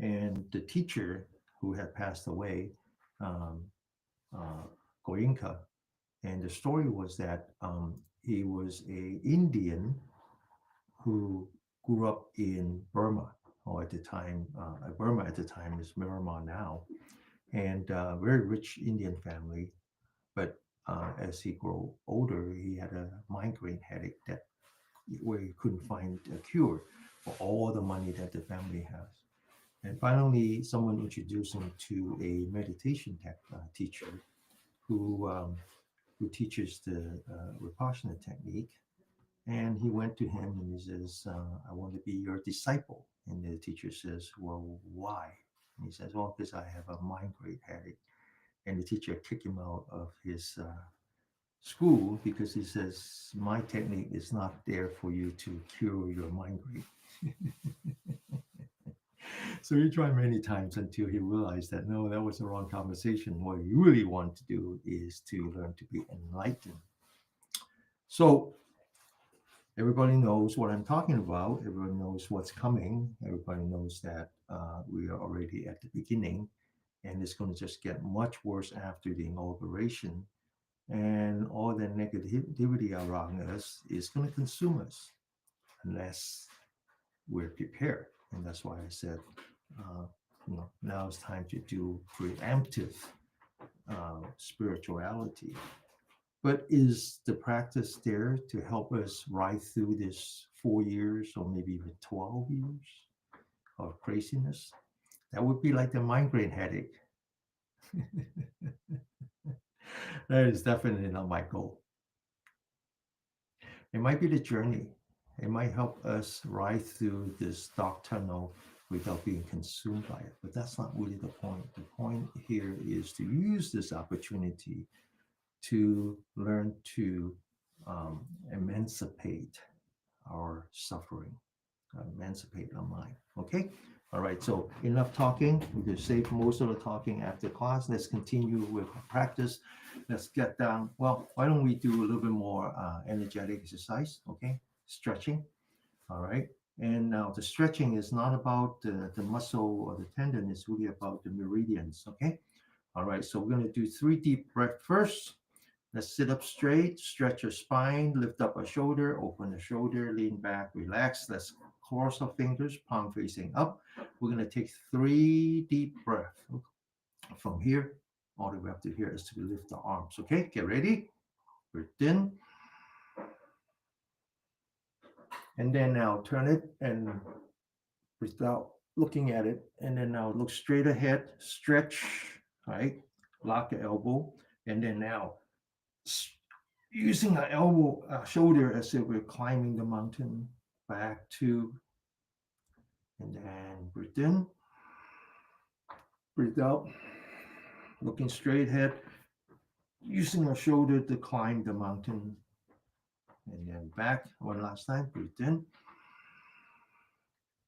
And the teacher who had passed away, um, Goenka, and the story was that he was a Indian who grew up in Burma, or at the time, Burma at the time is Myanmar now, and very rich Indian family. But as he grew older, he had a migraine headache that where he couldn't find a cure for all the money that the family has. And finally, someone introduced him to a meditation teacher who teaches the Vipassana technique. And he went to him and he says, I want to be your disciple. And the teacher says, well, why? And he says, well, because I have a migraine headache. And the teacher kicked him out of his school because he says, my technique is not there for you to cure your migraine. So he tried many times until he realized that no, that was the wrong conversation. What you really want to do is to learn to be enlightened. So everybody knows what I'm talking about. Everybody knows what's coming. Everybody knows that we are already at the beginning, and it's going to just get much worse after the inauguration. And all the negativity around us is going to consume us unless we're prepared. And that's why I said, now it's time to do preemptive spirituality. But is the practice there to help us ride through this 4 years or maybe even 12 years of craziness? That would be like the migraine headache. That is definitely not my goal. It might be the journey. It might help us ride through this dark tunnel without being consumed by it. But that's not really the point. The point here is to use this opportunity to learn to emancipate our suffering, emancipate our mind. Okay? All right, so enough talking. We can save most of the talking after class. Let's continue with practice. Let's get down. Well, why don't we do a little bit more energetic exercise? Okay? Stretching. All right. And now the stretching is not about the muscle or the tendon, it's really about the meridians. Okay. All right. So we're going to do 3 deep breaths first. Let's sit up straight, stretch your spine, lift up a shoulder, open the shoulder, lean back, relax. Let's cross our fingers, palm facing up. We're going to take 3 deep breaths from here all the way up to here as we lift the arms. Okay. Get ready. Breathe in. And then now turn it and without looking at it. And then now look straight ahead, stretch, right? Lock the elbow. And then now using our elbow, shoulder as if we're climbing the mountain, back to, and then breathe in, breathe out, looking straight ahead, using our shoulder to climb the mountain. And then back one last time, breathe in,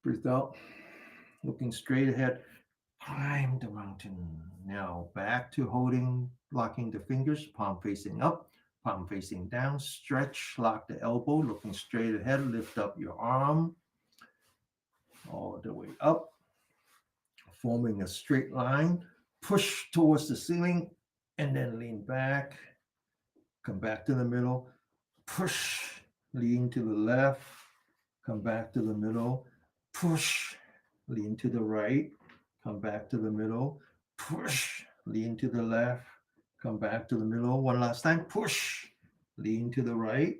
breathe out, looking straight ahead, climb the mountain. Now back to holding, locking the fingers, palm facing up, palm facing down, stretch, lock the elbow, looking straight ahead, lift up your arm all the way up, forming a straight line, push towards the ceiling, and then lean back, come back to the middle, push, lean to the left, come back to the middle, push, lean to the right, come back to the middle, push, lean to the left, come back to the middle. One last time, push, lean to the right,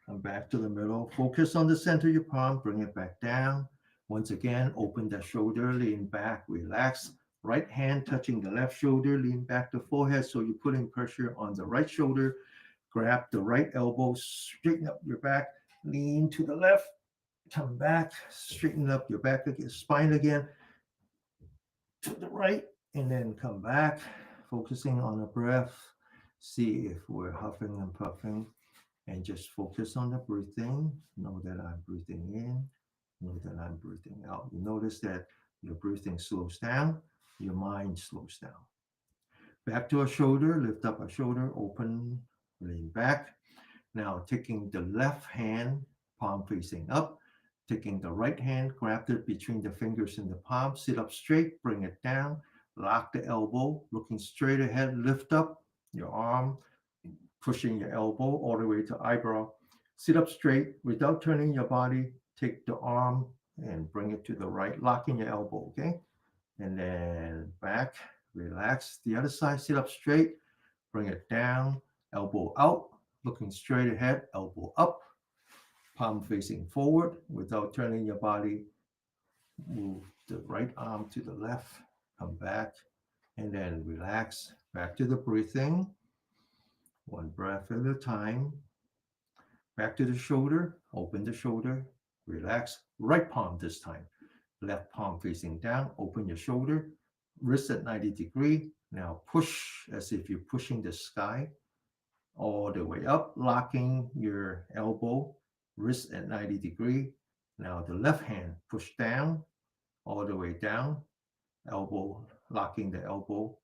come back to the middle. Focus on the center of your palm, bring it back down, Once again, open the shoulder, lean back, relax. Right hand touching the left shoulder, lean back the forehead so you're putting pressure on the right shoulder. Grab the right elbow, straighten up your back, lean to the left, come back, straighten up your back again, spine again, to the right, and then come back, focusing on the breath. See if we're huffing and puffing, and just focus on the breathing. Know that I'm breathing in, know that I'm breathing out. You notice that your breathing slows down, your mind slows down. Back to our shoulder, lift up our shoulder, open, lean back. Now taking the left hand, palm facing up, taking the right hand, grab it between the fingers in the palm, sit up straight, bring it down, lock the elbow, looking straight ahead, lift up your arm, pushing your elbow all the way to eyebrow. Sit up straight without turning your body. Take the arm and bring it to the right, locking your elbow, okay? And then back, relax. The other side, sit up straight, bring it down, elbow out, looking straight ahead, elbow up, palm facing forward without turning your body. Move the right arm to the left, come back, and then relax. Back to the breathing, one breath at a time. Back to the shoulder, open the shoulder, relax. Right palm this time, left palm facing down, open your shoulder, wrist at 90 degree. Now push as if you're pushing the sky all the way up, locking your elbow, wrist at 90 degree. Now the left hand push down, all the way down, elbow, locking the elbow.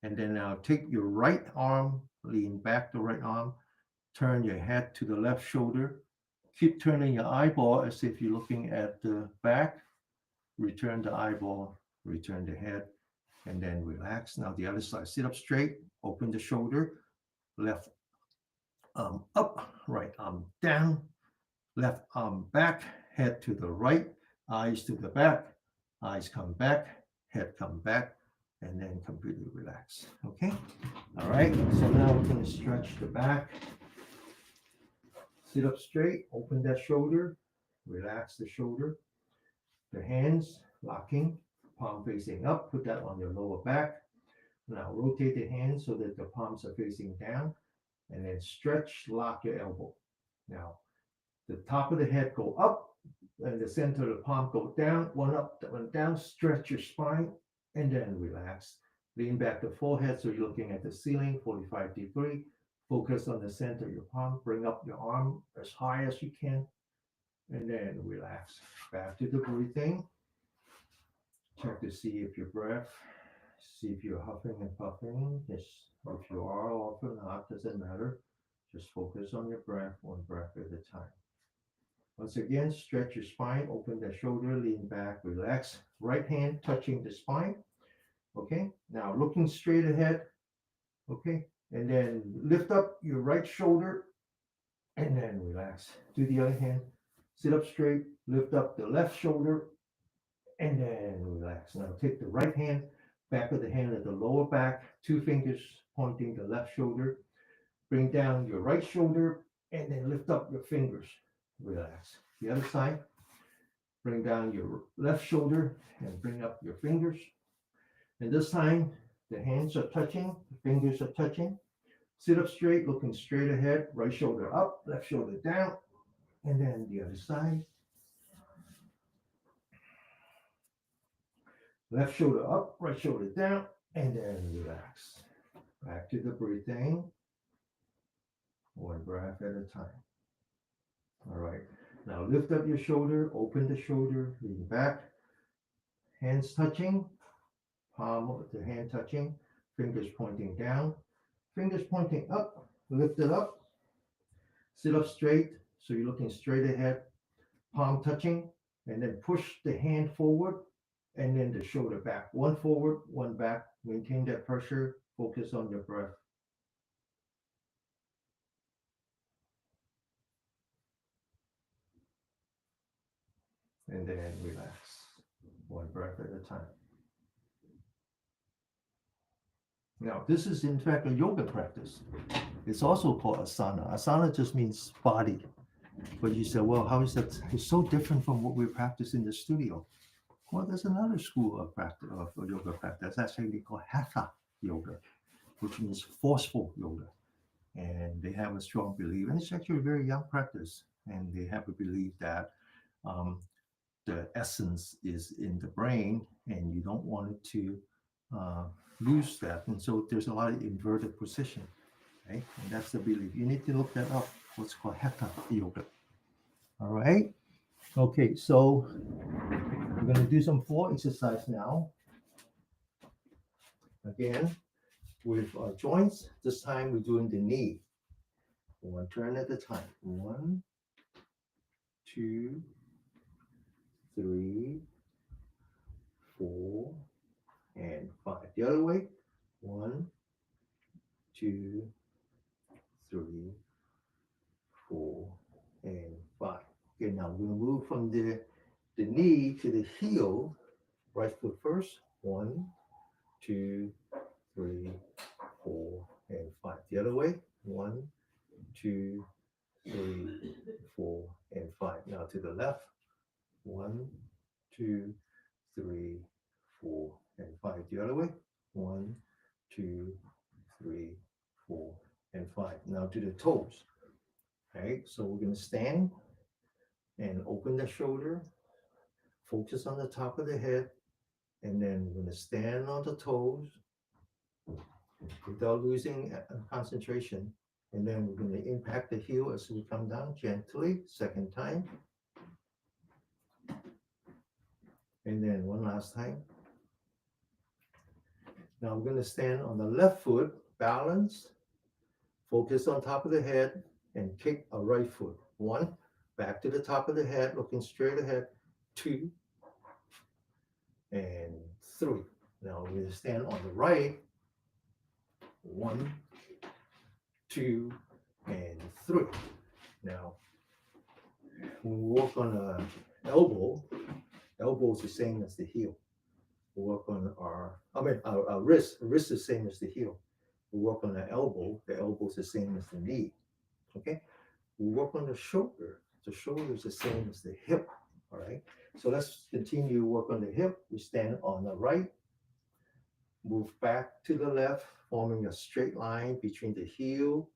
And then now take your right arm, lean back the right arm, turn your head to the left shoulder. Keep turning your eyeball as if you're looking at the back. Return the eyeball, return the head, and then relax. Now the other side, sit up straight, open the shoulder, left arm up, right arm down, left arm back, head to the right, eyes to the back, eyes come back, head come back, and then completely relax. Okay? All right, so now we're going to stretch the back. Sit up straight, open that shoulder, relax the shoulder. The hands locking, palm facing up, put that on your lower back. Now rotate the hands so that the palms are facing down, and then stretch, lock your elbow. Now the top of the head go up, and the center of the palm go down, one up, one down, stretch your spine, and then relax. Lean back the forehead so you're looking at the ceiling, 45 degree. Focus on the center of your palm, bring up your arm as high as you can, and then relax. Back to the breathing. Check to see if your breath, see if you're huffing and puffing. Yes, if you are or if you're not, doesn't matter. Just focus on your breath, one breath at a time. Once again, stretch your spine, open the shoulder, lean back, relax. Right hand touching the spine. Okay, now looking straight ahead. Okay, and then lift up your right shoulder and then relax. Do the other hand. Sit up straight, lift up the left shoulder and then relax. Now take the right hand, back of the hand at the lower back, two fingers pointing the left shoulder. Bring down your right shoulder and then lift up your fingers. Relax. The other side, bring down your left shoulder and bring up your fingers. And this time, the hands are touching, the fingers are touching. Sit up straight, looking straight ahead, right shoulder up, left shoulder down, and then the other side. Left shoulder up, right shoulder down, and then relax. Back to the breathing. One breath at a time. All right. Now lift up your shoulder, open the shoulder, lean back. Hands touching, palm of the hand touching, fingers pointing down, fingers pointing up, lift it up. Sit up straight, so you're looking straight ahead, palm touching, and then push the hand forward, and then the shoulder back. One forward, one back. Maintain that pressure, focus on your breath. And then relax, one breath at a time. Now, this is in fact a yoga practice. It's also called asana. Asana just means body. But you said, well, how is that? It's so different from what we practice in the studio. Well, there's another school of practice of yoga practice. That's actually called hatha yoga, which means forceful yoga. And they have a strong belief, and it's actually a very young practice. And they have a belief that um, the essence is in the brain, and you don't want it to uh, lose that. And so there's a lot of inverted position, right? And that's the belief. You need to look that up. What's called hatha yoga. All right. Okay, so we're going to do some floor exercise now. Again, with our joints. This time we're doing the knee. One turn at a time. 1, 2, 3, 4, and 5. The other way. 1, 2, 3, 4, and 5. Okay, now we'll move from the knee to the heel. Right foot first. 1, 2, 3, 4, and 5. The other way. 1, 2, 3, 4, and 5. Now to the left. 1, 2, 3, 4, and 5. The other way. 1, 2, 3, 4, and 5. Now to the toes. Right. So we're going to stand and open the shoulder. Focus on the top of the head. And then we're going to stand on the toes without losing concentration. And then we're going to impact the heel as we come down gently. Second time. And then one last time. Now we're going to stand on the left foot, balance, focus on top of the head, and kick a right foot. 1, back to the top of the head, looking straight ahead. 2, and 3. Now we're going to stand on the right. 1, 2, and 3. Now, when we work on an elbow, elbow is the same as the heel. We work on our wrist. The wrist is the same as the heel. We work on the elbow is the same as the knee. Okay? We work on the shoulder is the same as the hip. All right? So let's continue to work on the hip. We stand on the right, move back to the left, forming a straight line between the heel,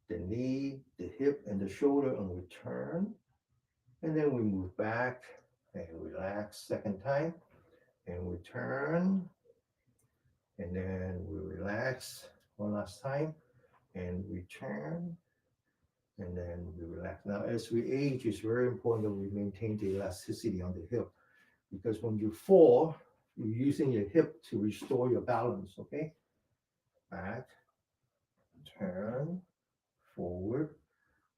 the knee, the hip, and the shoulder, and we turn. And then we move back and relax. Second time. And we turn. And then we relax one last time. And we turn. And then we relax. Now, as we age, it's very important that we maintain the elasticity on the hip, because when you fall, you're using your hip to restore your balance, okay? Back, turn, forward,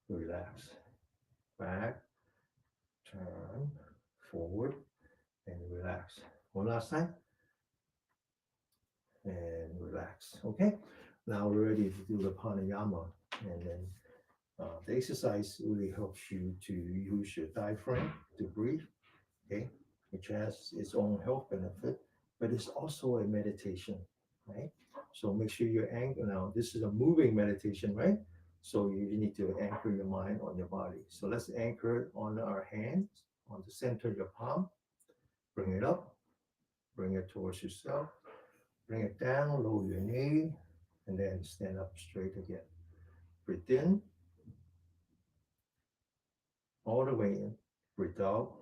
relax. Back, turn, forward, and relax. One last time. And relax, okay? Now we're ready to do the pranayama. And then the exercise really helps you to use your diaphragm to breathe, okay, which has its own health benefit, but it's also a meditation, right? So make sure you anchor. Now, this is a moving meditation, right? So you need to anchor your mind on your body. So let's anchor it on our hands, on the center of your palm. Bring it up, bring it towards yourself, bring it down, lower your knee, and then stand up straight again. Breathe in, all the way in. Breathe out,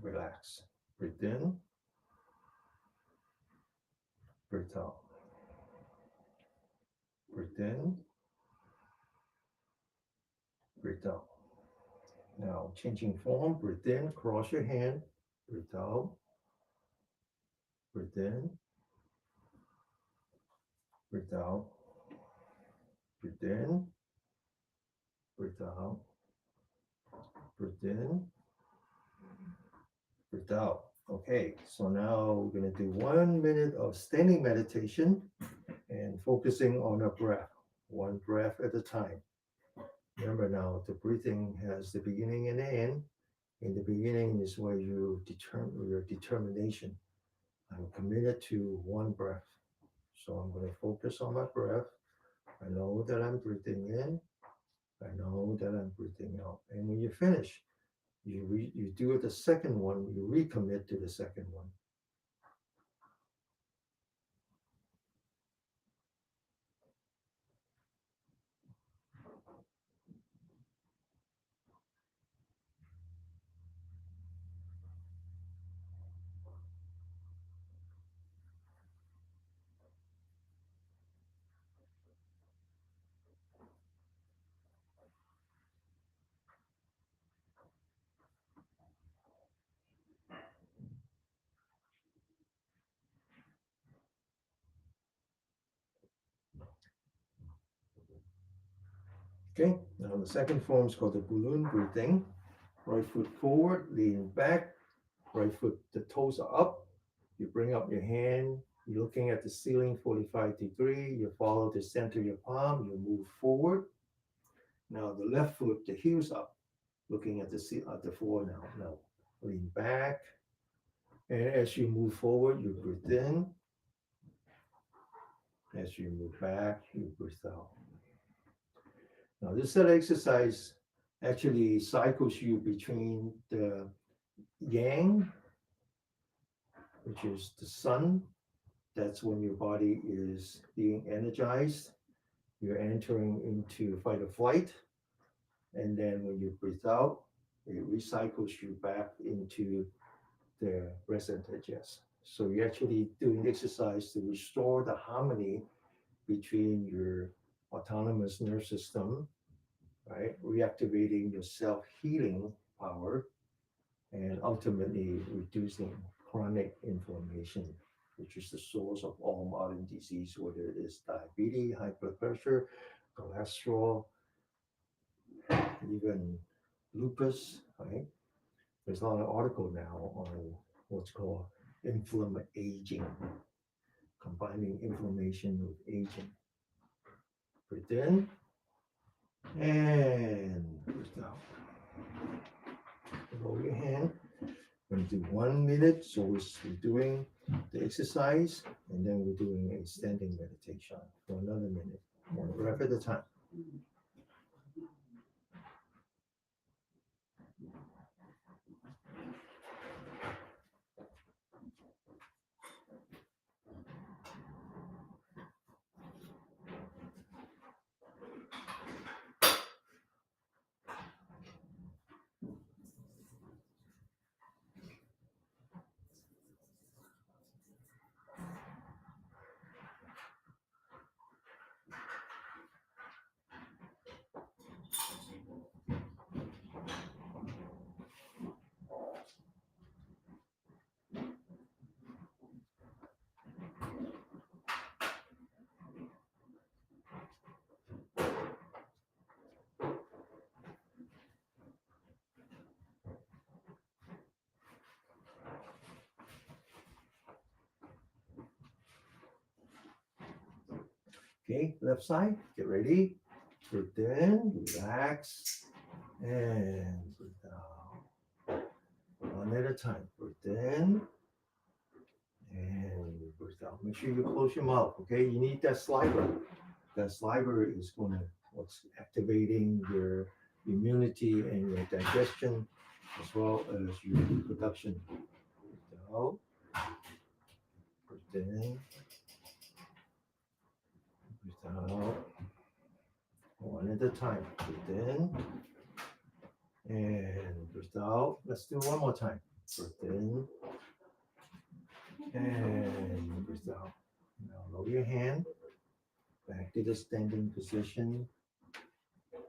relax. Breathe in, breathe out. Breathe in, breathe out. Now, changing form, breathe in, cross your hand, breathe out, breathe in, breathe out, breathe in, breathe out, breathe in, breathe out. Okay, so now we're going to do 1 minute of standing meditation and focusing on our breath, one breath at a time. Remember now, the breathing has the beginning and the end. In the beginning is where you determine your determination. I'm committed to one breath. So I'm going to focus on my breath. I know that I'm breathing in. I know that I'm breathing out. And when you finish, you do it the second one, you recommit to the second one. Okay, now the second form is called the balloon breathing. Right foot forward, lean back, right foot, the toes are up. You bring up your hand, you're looking at the ceiling 45 degree. You follow the center of your palm, you move forward. Now the left foot, the heels up, looking at the floor now. Now lean back, and as you move forward, you breathe in. As you move back, you breathe out. Now this exercise actually cycles you between the yang, which is the sun. That's when your body is being energized. You're entering into fight or flight. And then when you breathe out, it recycles you back into the rest and digest. So you're actually doing exercise to restore the harmony between your autonomous nervous system, right? Reactivating your self-healing power and ultimately reducing chronic inflammation, which is the source of all modern disease, whether it is diabetes, high blood pressure, cholesterol, even lupus, right? There's a lot of article now on what's called aging, combining inflammation with aging. Breathe in and breathe out. Roll your hand. We're going to do 1 minute. So we're doing the exercise and then we're doing a standing meditation for another minute, one breath at a time. Okay, left side, get ready. Breathe in, relax, and breathe out. One at a time. Breathe in and breathe out. Make sure you close your mouth, okay? You need that saliva. That saliva is going to what's activating your immunity and your digestion as well as your reproduction. Breathe out. Breathe in. Breathe out. One at a time. Breathe in and breathe out. Let's do one more time. Breathe in and breathe out. Now lower your hand back to the standing position.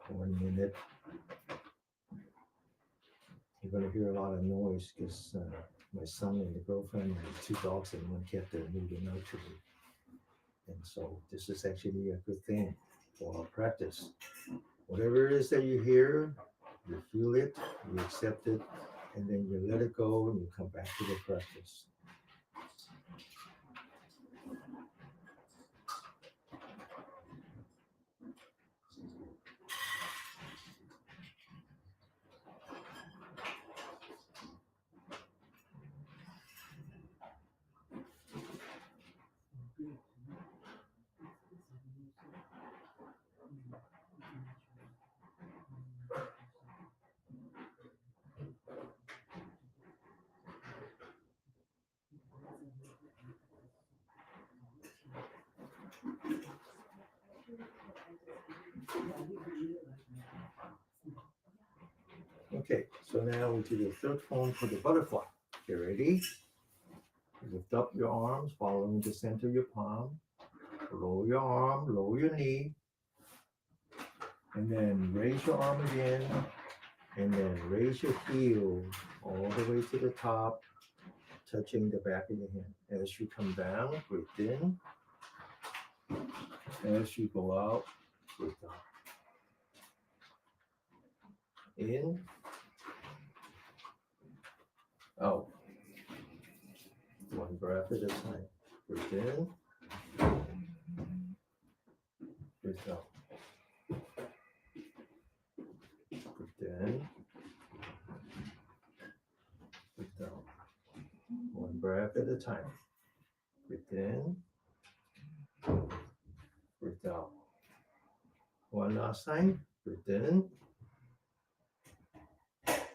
1 minute. You're going to hear a lot of noise because my son and the girlfriend and the 2 dogs and 1 cat, they're moving out to me. And so this is actually a good thing for our practice. Whatever it is that you hear, you feel it, you accept it, and then you let it go and you come back to the practice. Okay, so now we do the third form for the butterfly. You ready? Lift up your arms, following the center of your palm. Lower your arm, lower your knee. And then raise your arm again. And then raise your heel all the way to the top, touching the back of your hand. As you come down, breathe in. As you go out, breathe out. In, out. One breath at a time. Breathe in, breathe out. Breathe in, breathe out. One breath at a time. Breathe in, breathe out. One last time. Breathe in,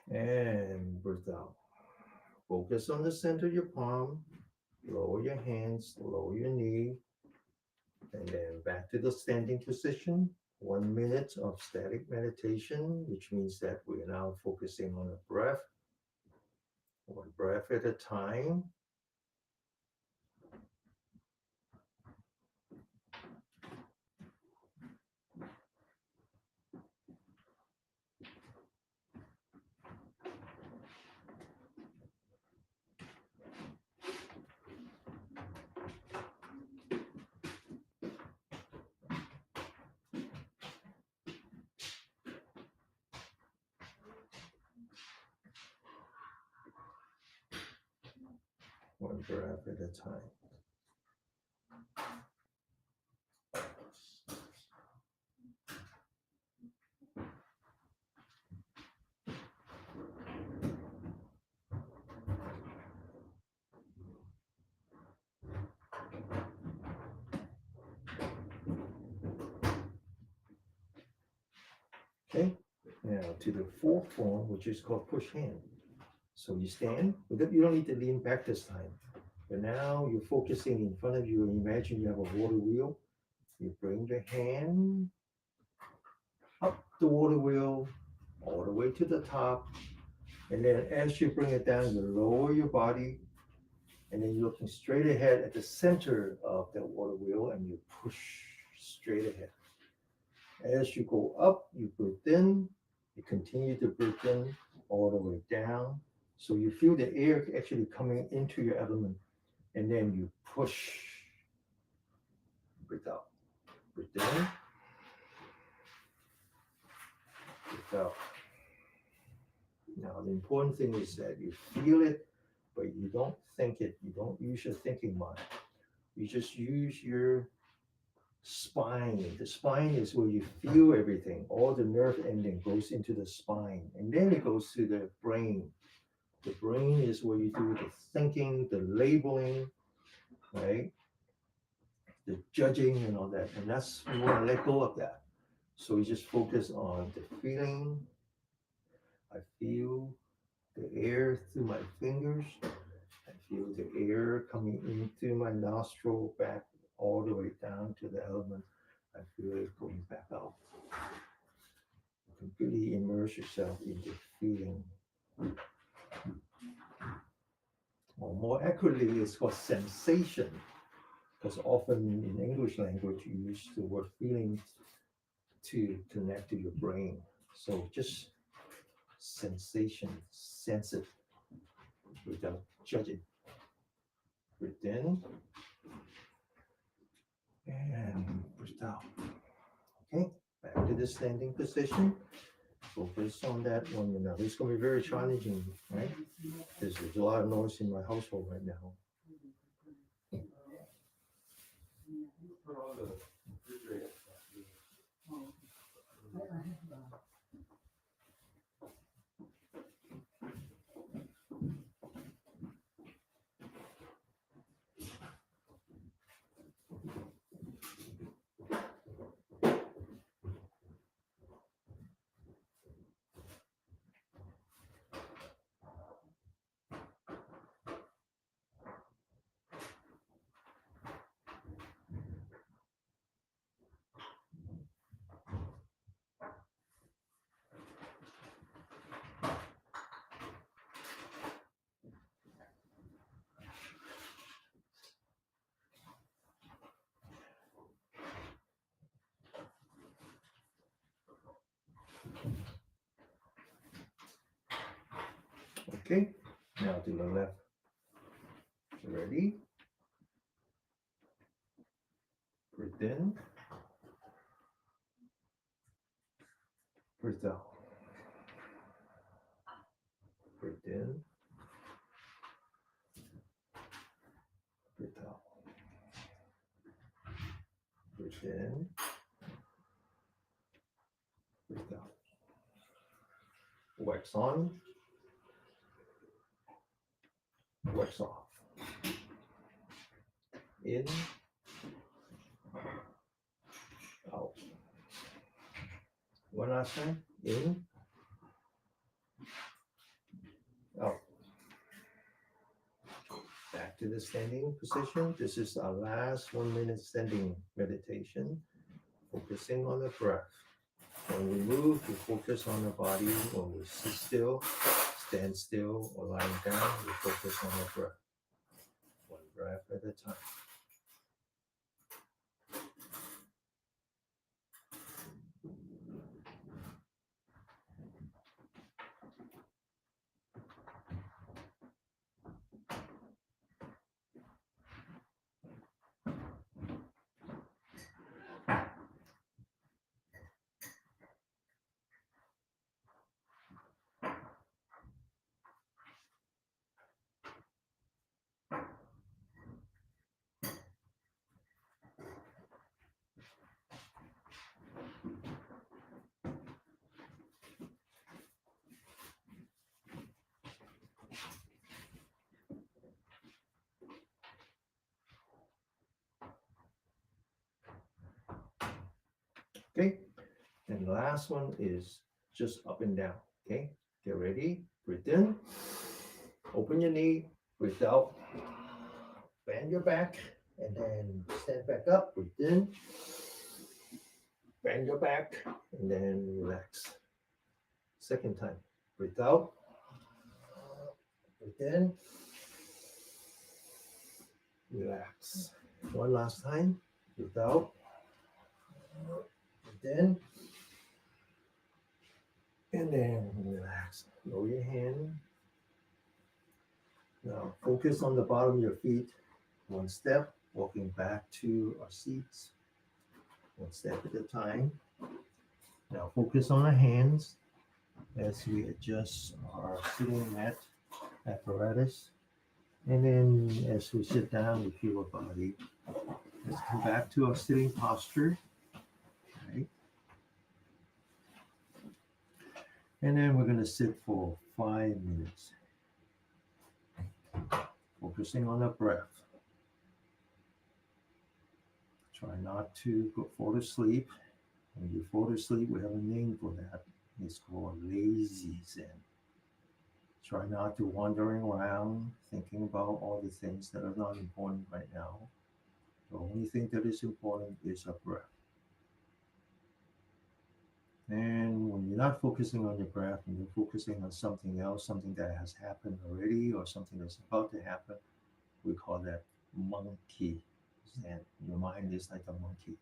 and breathe out. Focus on the center of your palm. Lower your hands, lower your knee, and then back to the standing position. 1 minute of static meditation, which means that we are now focusing on a breath, one breath at a time. One breath at a time. Okay, now to the fourth form, which is called push hand. So you stand, but you don't need to lean back this time. But now you're focusing in front of you, and imagine you have a water wheel. You bring the hand up the water wheel all the way to the top. And then as you bring it down, you lower your body. And then you're looking straight ahead at the center of that water wheel, and you push straight ahead. As you go up, you breathe in. You continue to breathe in all the way down. So you feel the air actually coming into your abdomen. And then you push. Breathe out. Breathe in. Breathe out. Now, the important thing is that you feel it, but you don't think it. You don't use your thinking mind. You just use your spine. The spine is where you feel everything. All the nerve ending goes into the spine, and then it goes to the brain. The brain is where you do the thinking, the labeling, right? The judging and all that. And that's, we want to let go of that. So we just focus on the feeling. I feel the air through my fingers. I feel the air coming into my nostril, back all the way down to the element. I feel it going back out. Completely immerse yourself in the feeling. Or more accurately, it's called sensation, because often in English language you use the word feeling to connect to your brain. So just sensation, sense it without judging. Breathe in and breathe out. Okay, back to the standing position. Focus on that 1 minute. It's going to be very challenging, right? There's a lot of noise in my household right now. Okay, now to the left. Ready? Breathe in. Breathe out. Breathe in. Breathe out. Breathe in. Breathe out. Wax on. Wax off. In. Out. One last time. In. Out. Back to the standing position. This is our last 1 minute standing meditation, focusing on the breath. When we move, we focus on the body. When we sit still, stand still, or lying down, we focus on the breath. One breath at a time. Okay, and the last one is just up and down. Okay, get ready. Breathe in. Open your knee. Breathe out. Bend your back, and then stand back up. Breathe in. Bend your back, and then relax. Second time. Breathe out. Breathe in. Relax. One last time. Breathe out. Breathe in. And then relax. Lower your hand. Now focus on the bottom of your feet. One step, walking back to our seats. One step at a time. Now focus on our hands as we adjust our sitting mat apparatus. And then as we sit down, we feel our body. Let's come back to our sitting posture. Right? And then we're going to sit for 5 minutes. Focusing on the breath. Try not to fall asleep. When you fall asleep, we have a name for that. It's called lazy Zen. Try not to wandering around thinking about all the things that are not important right now. The only thing that is important is our breath. And when you're not focusing on your breath and you're focusing on something else, something that has happened already or something that's about to happen, we call that monkey Zen. Your mind is like a monkey.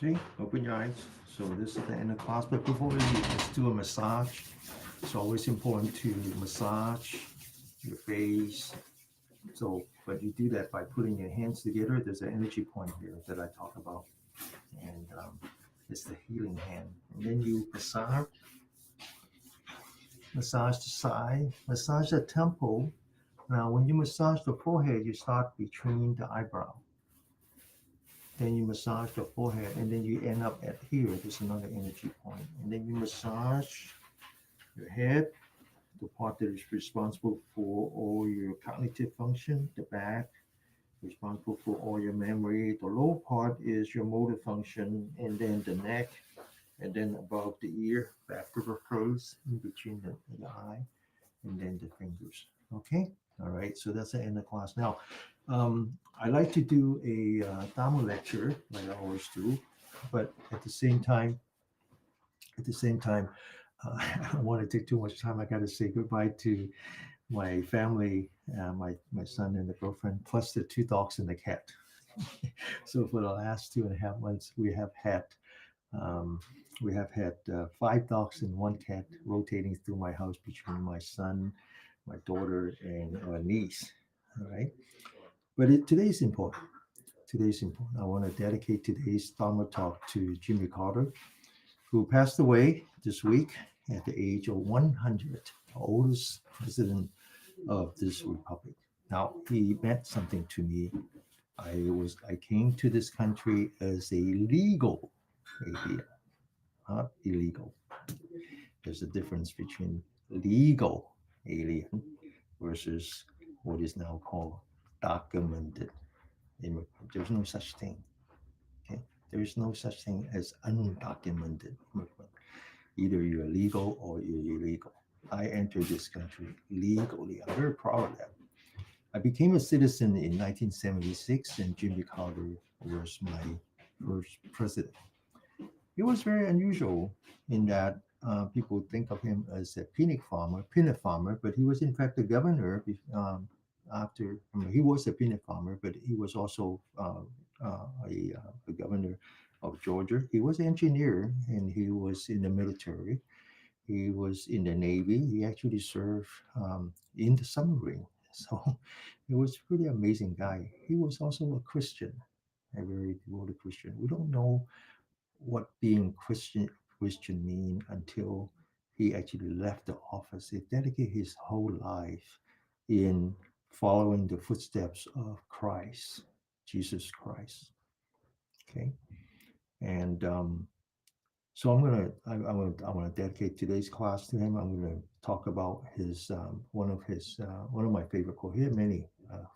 Okay, open your eyes. So this is the end of class, but before we leave, let's do a massage. It's always important to massage your face. So, but you do that by putting your hands together. There's an energy point here that I talk about, and it's the healing hand. And then you massage the side, massage the temple. Now, when you massage the forehead, you start between the eyebrow. Then you massage the forehead, and then you end up at here. There's another energy point. And then you massage your head, the part that is responsible for all your cognitive function, the back, responsible for all your memory. The lower part is your motor function, and then the neck, and then above the ear, back to the toes, in between the eye, and then the fingers. Okay? All right, so that's the end of class. Now, I like to do a Dharma lecture, like I always do, but at the same time, I don't want to take too much time. I got to say goodbye to my family, my son and the girlfriend, plus the 2 dogs and the cat. So for the last 2.5 months, we have had 5 dogs and 1 cat rotating through my house between my son, my daughter, and our niece. All right, but today is important. Today's important. I want to dedicate today's Dharma talk to Jimmy Carter, who passed away this week at the age of 100, the oldest president of this republic. Now, he meant something to me. I came to this country as a legal alien, not illegal. There's a difference between legal alien versus what is now called documented immigrant. There's no such thing. Okay, there is no such thing as undocumented immigrant. Either you're legal or you're illegal. I entered this country legally. I'm very proud of that. I became a citizen in 1976, and Jimmy Carter was my first president. He was very unusual in that people think of him as a peanut farmer, but he was in fact the governor after. I mean, he was a peanut farmer, but he was also the governor of Georgia. He was an engineer, and he was in the military. He was in the Navy. He actually served in the submarine. So he was a pretty amazing guy. He was also a Christian, a very devoted Christian. We don't know what being Christian mean until he actually left the office. He dedicated his whole life in following the footsteps of Christ, Jesus Christ. Okay, and so I want to dedicate today's class to him. I'm going to talk about his one of my favorite quotes. He had many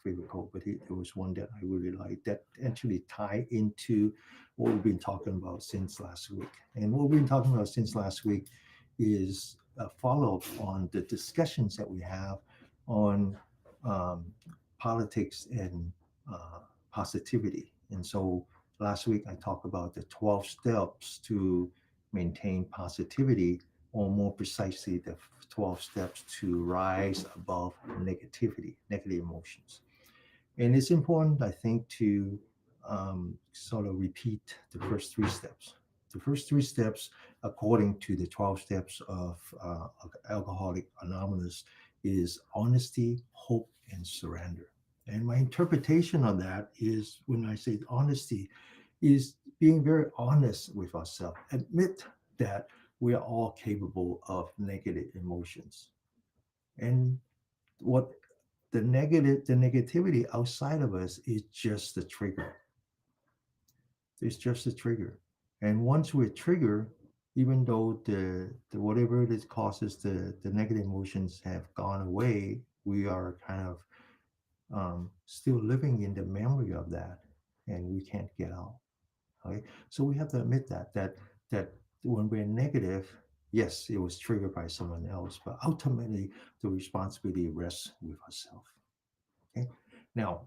favorite quotes, but there was one that I really liked that actually tie into what we've been talking about since last week. And what we've been talking about since last week is a follow-up on the discussions that we have on politics and positivity. And so last week I talked about the 12 steps to maintain positivity, or more precisely, the 12 steps to rise above negativity, negative emotions. And it's important, I think, to sort of repeat the first three steps. The first three steps, according to the 12 steps of Alcoholic Anonymous, is honesty, hope, and surrender. And my interpretation of that is, when I say honesty, is being very honest with ourselves. Admit that we are all capable of negative emotions. And what the negativity outside of us is just the trigger. It's just a trigger. And once we're triggered, even though the whatever it is causes the negative emotions have gone away, we are kind of still living in the memory of that, and we can't get out. Okay, so we have to admit that when we're negative, yes, it was triggered by someone else, but ultimately the responsibility rests with ourselves. Okay, now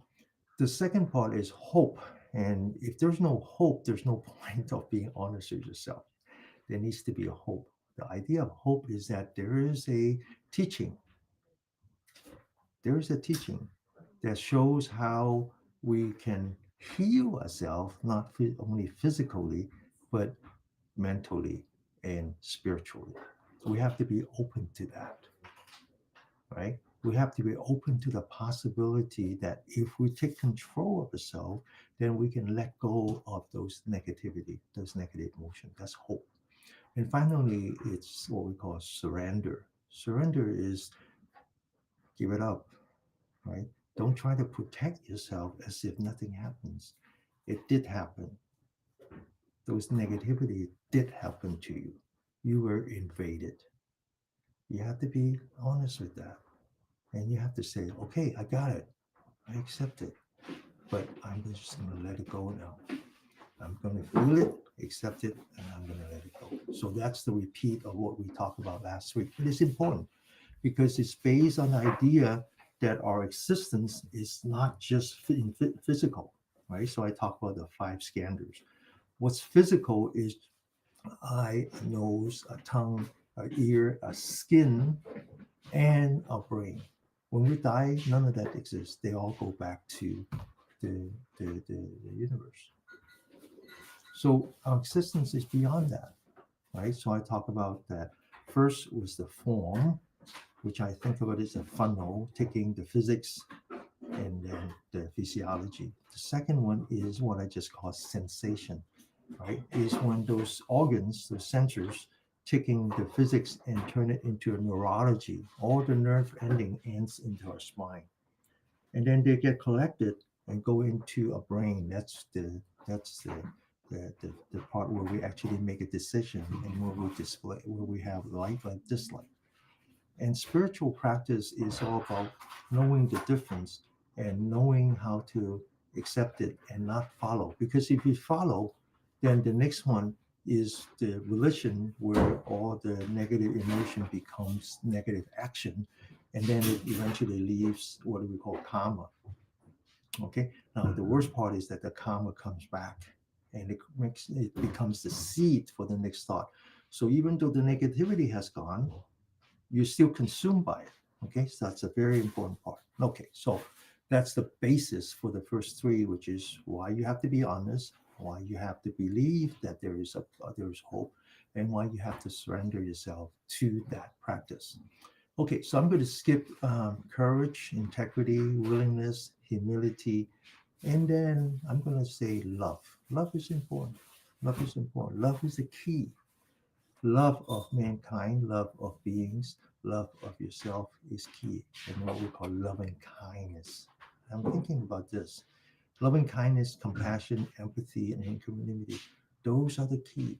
the second part is hope. And if there's no hope, there's no point of being honest with yourself. There needs to be a hope. The idea of hope is that there is a teaching. There is a teaching that shows how we can heal ourselves, not only physically, but mentally and spiritually. So we have to be open to that, right? We have to be open to the possibility that if we take control of the self, then we can let go of those negativity, those negative emotions. That's hope. And finally, it's what we call surrender. Surrender is give it up, right? Don't try to protect yourself as if nothing happens. It did happen. Those negativity did happen to you. You were invaded. You have to be honest with that. And you have to say, okay, I got it. I accept it. But I'm just going to let it go now. I'm going to feel it, accept it, and I'm going to let it go. So that's the repeat of what we talked about last week. But it's important because it's based on the idea that our existence is not just physical, right? So I talk about the five skandhas. What's physical is eye, a nose, a tongue, a ear, a skin, and a brain. When we die, none of that exists. They all go back to the, the universe. So our existence is beyond that, right? So I talk about that. First was the form, which I think of it as a funnel, taking the physics and then the physiology. The second one is what I just call sensation, right? Is when those organs, those sensors, taking the physics and turn it into a neurology. All the nerve ending ends into our spine, and then they get collected and go into a brain. That's the part where we actually make a decision and where we display, where we have like and dislike. And spiritual practice is all about knowing the difference and knowing how to accept it and not follow. Because if you follow, then the next one is the religion, where all the negative emotion becomes negative action. And then it eventually leaves what we call karma. Okay. Now, the worst part is that the karma comes back and it becomes the seed for the next thought. So even though the negativity has gone, you're still consumed by it. Okay, so that's a very important part. Okay, so that's the basis for the first three, which is why you have to be honest, why you have to believe that there is hope, and why you have to surrender yourself to that practice. Okay, so I'm going to skip courage, integrity, willingness, humility, and then I'm going to say love. Love is important. Love is important. Love is the key. Love of mankind, love of beings, love of yourself is key, and what we call loving kindness. I'm thinking about this. Loving kindness, compassion, empathy, and equanimity. Those are the key.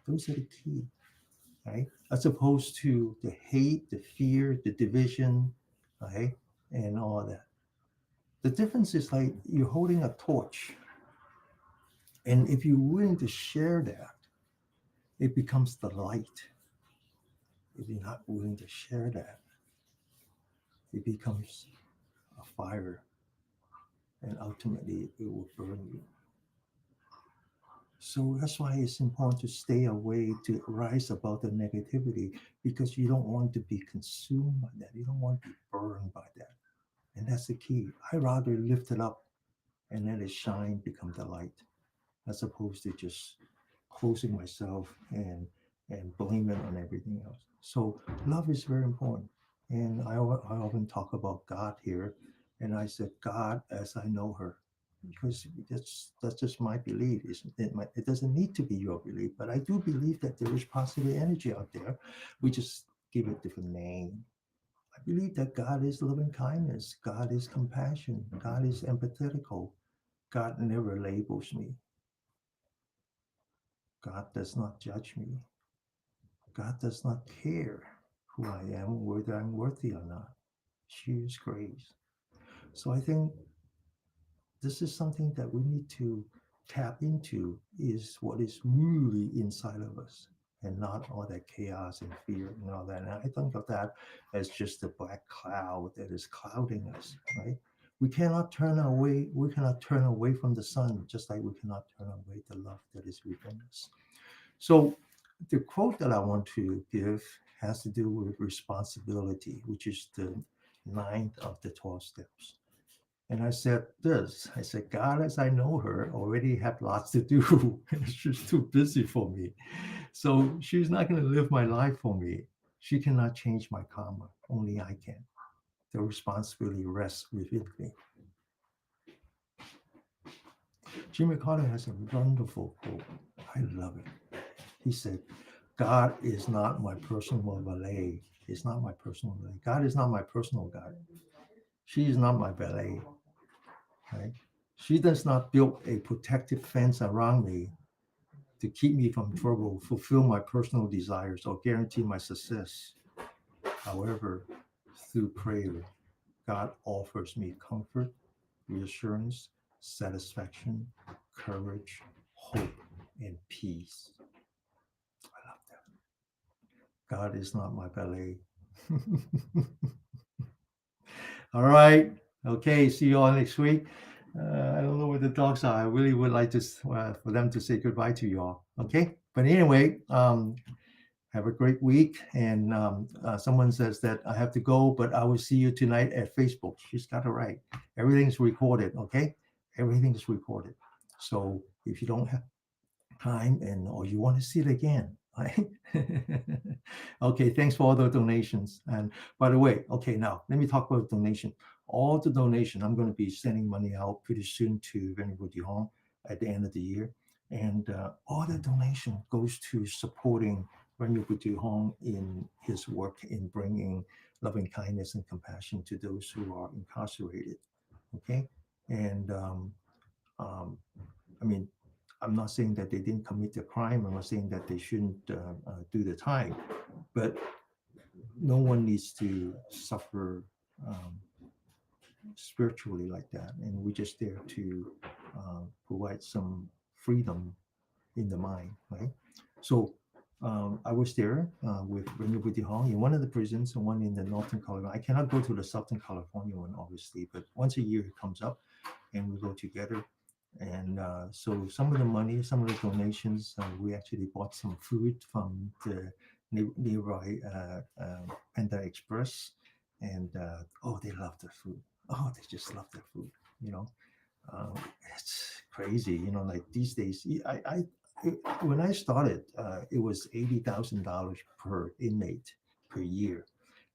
Those are the key, right? As opposed to the hate, the fear, the division, right? And all of that. The difference is like you're holding a torch. And if you're willing to share that, it becomes the light. If you're not willing to share that, it becomes a fire, and ultimately it will burn you. So that's why it's important to stay away, to rise above the negativity, because you don't want to be consumed by that. You don't want to be burned by that. And that's the key. I rather lift it up and let it shine, become the light, as opposed to just closing myself and blame it on everything else. So love is very important. And I often talk about God here, and I said God as I know her, because that's just my belief. It doesn't need to be your belief, but I do believe that there is positive energy out there. We just give it different name. I believe that God is loving kindness. God is compassion. God is empathetical. God never labels me. God does not judge me. God does not care who I am, whether I'm worthy or not. She is grace. So I think this is something that we need to tap into, is what is really inside of us, and not all that chaos and fear and all that. And I think of that as just a black cloud that is clouding us, right? We cannot turn away from the sun, just like we cannot turn away the love that is within us. So the quote that I want to give has to do with responsibility, which is the ninth of the 12 steps. And I said this, I said, God, as I know her, already have lots to do. She's too busy for me. So she's not going to live my life for me. She cannot change my karma. Only I can. The responsibility rests within me. Jimmy Carter has a wonderful quote. I love it. He said, God is not my personal valet. It's not my personal valet. God is not my personal God. She is not my valet, right? She does not build a protective fence around me to keep me from trouble, fulfill my personal desires, or guarantee my success. However, through prayer, God offers me comfort, reassurance, satisfaction, courage, hope, and peace. I love that. God is not my ballet. All right. Okay. See you all next week. I don't know where the dogs are. I really would like to for them to say goodbye to you all. Okay. But anyway, have a great week. And someone says that I have to go, but I will see you tonight at Facebook. She's got it right. Everything's recorded. Okay. Everything's recorded. So if you don't have time and or you want to see it again, right? Okay, thanks for all the donations. And by the way, okay, now let me talk about donation. All the donation, I'm going to be sending money out pretty soon to Venerable Thích Nhất at the end of the year, and all the donation goes to supporting Venerable Thích Nhất in his work in bringing loving kindness and compassion to those who are incarcerated. Okay, and um, I mean, I'm not saying that they didn't commit the crime. I'm not saying that they shouldn't do the time, but no one needs to suffer um, spiritually like that. And we're just there to provide some freedom in the mind, right? So I was there with Venerable Thích Nhất in one of the prisons and one in the Northern California. I cannot go to the Southern California one, obviously, but once a year it comes up and we go together. And so some of the money, some of the donations, we actually bought some food from the nearby Panda Express. And oh, they love the food. Oh, they just love the food, you know. Um, it's crazy, you know, like these days. When I started, it was $80,000 per inmate per year.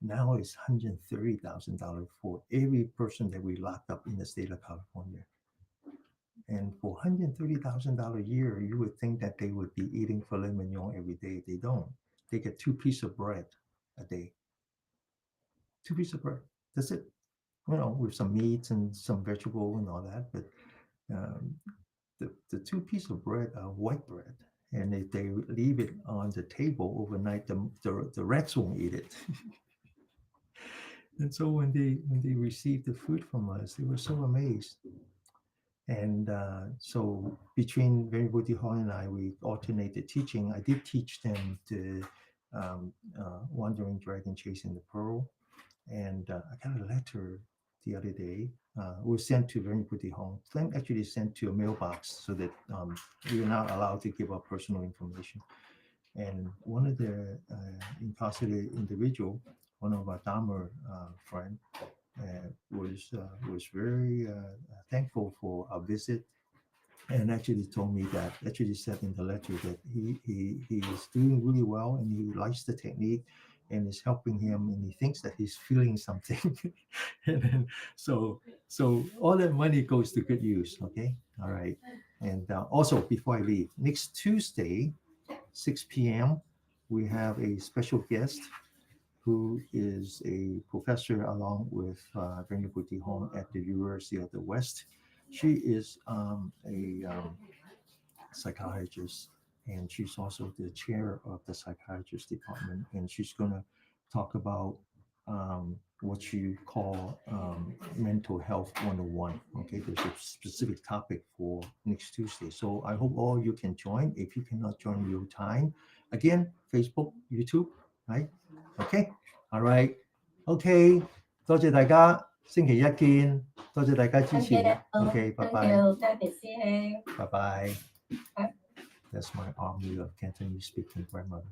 Now it's $130,000 for every person that we locked up in the state of California. And for $130,000 a year, you would think that they would be eating filet mignon every day. They don't. They get two pieces of bread a day. Two pieces of bread. That's it. You know, with some meat and some vegetable and all that. But um, the two pieces of bread are white bread. And if they leave it on the table overnight, the rats won't eat it. And so when they received the food from us, they were so amazed. And so between Venerable Thích Nhất and I, we alternated teaching. I did teach them the Wandering Dragon Chasing the Pearl. And I got a letter the other day. Was sent to Venerable Thích Nhất Hạnh. Then actually sent to a mailbox so that we are not allowed to give up personal information. And one of the incarcerated individual, one of our Dharma friend, was very thankful for our visit, and actually told me that, actually said in the letter that he is doing really well and he likes the technique and is helping him, and he thinks that he's feeling something. And then, so all that money goes to good use. Okay, all right. And also, before I leave, next Tuesday 6 p.m. we have a special guest who is a professor along with Venerable Thích Nhất Hạnh at the University of the West. She is a psychiatrist, and she's also the chair of the psychiatrist department, and she's going to talk about what you call mental health 101. Okay, there's a specific topic for next Tuesday, so I hope all you can join. If you cannot join real time, again, Facebook, YouTube, right? Okay, all right. Okay, 多謝大家，星期一見，多謝大家支持。OK，拜拜。多謝師兄。拜拜。拜。That's my army of Cantonese speaking grandmother.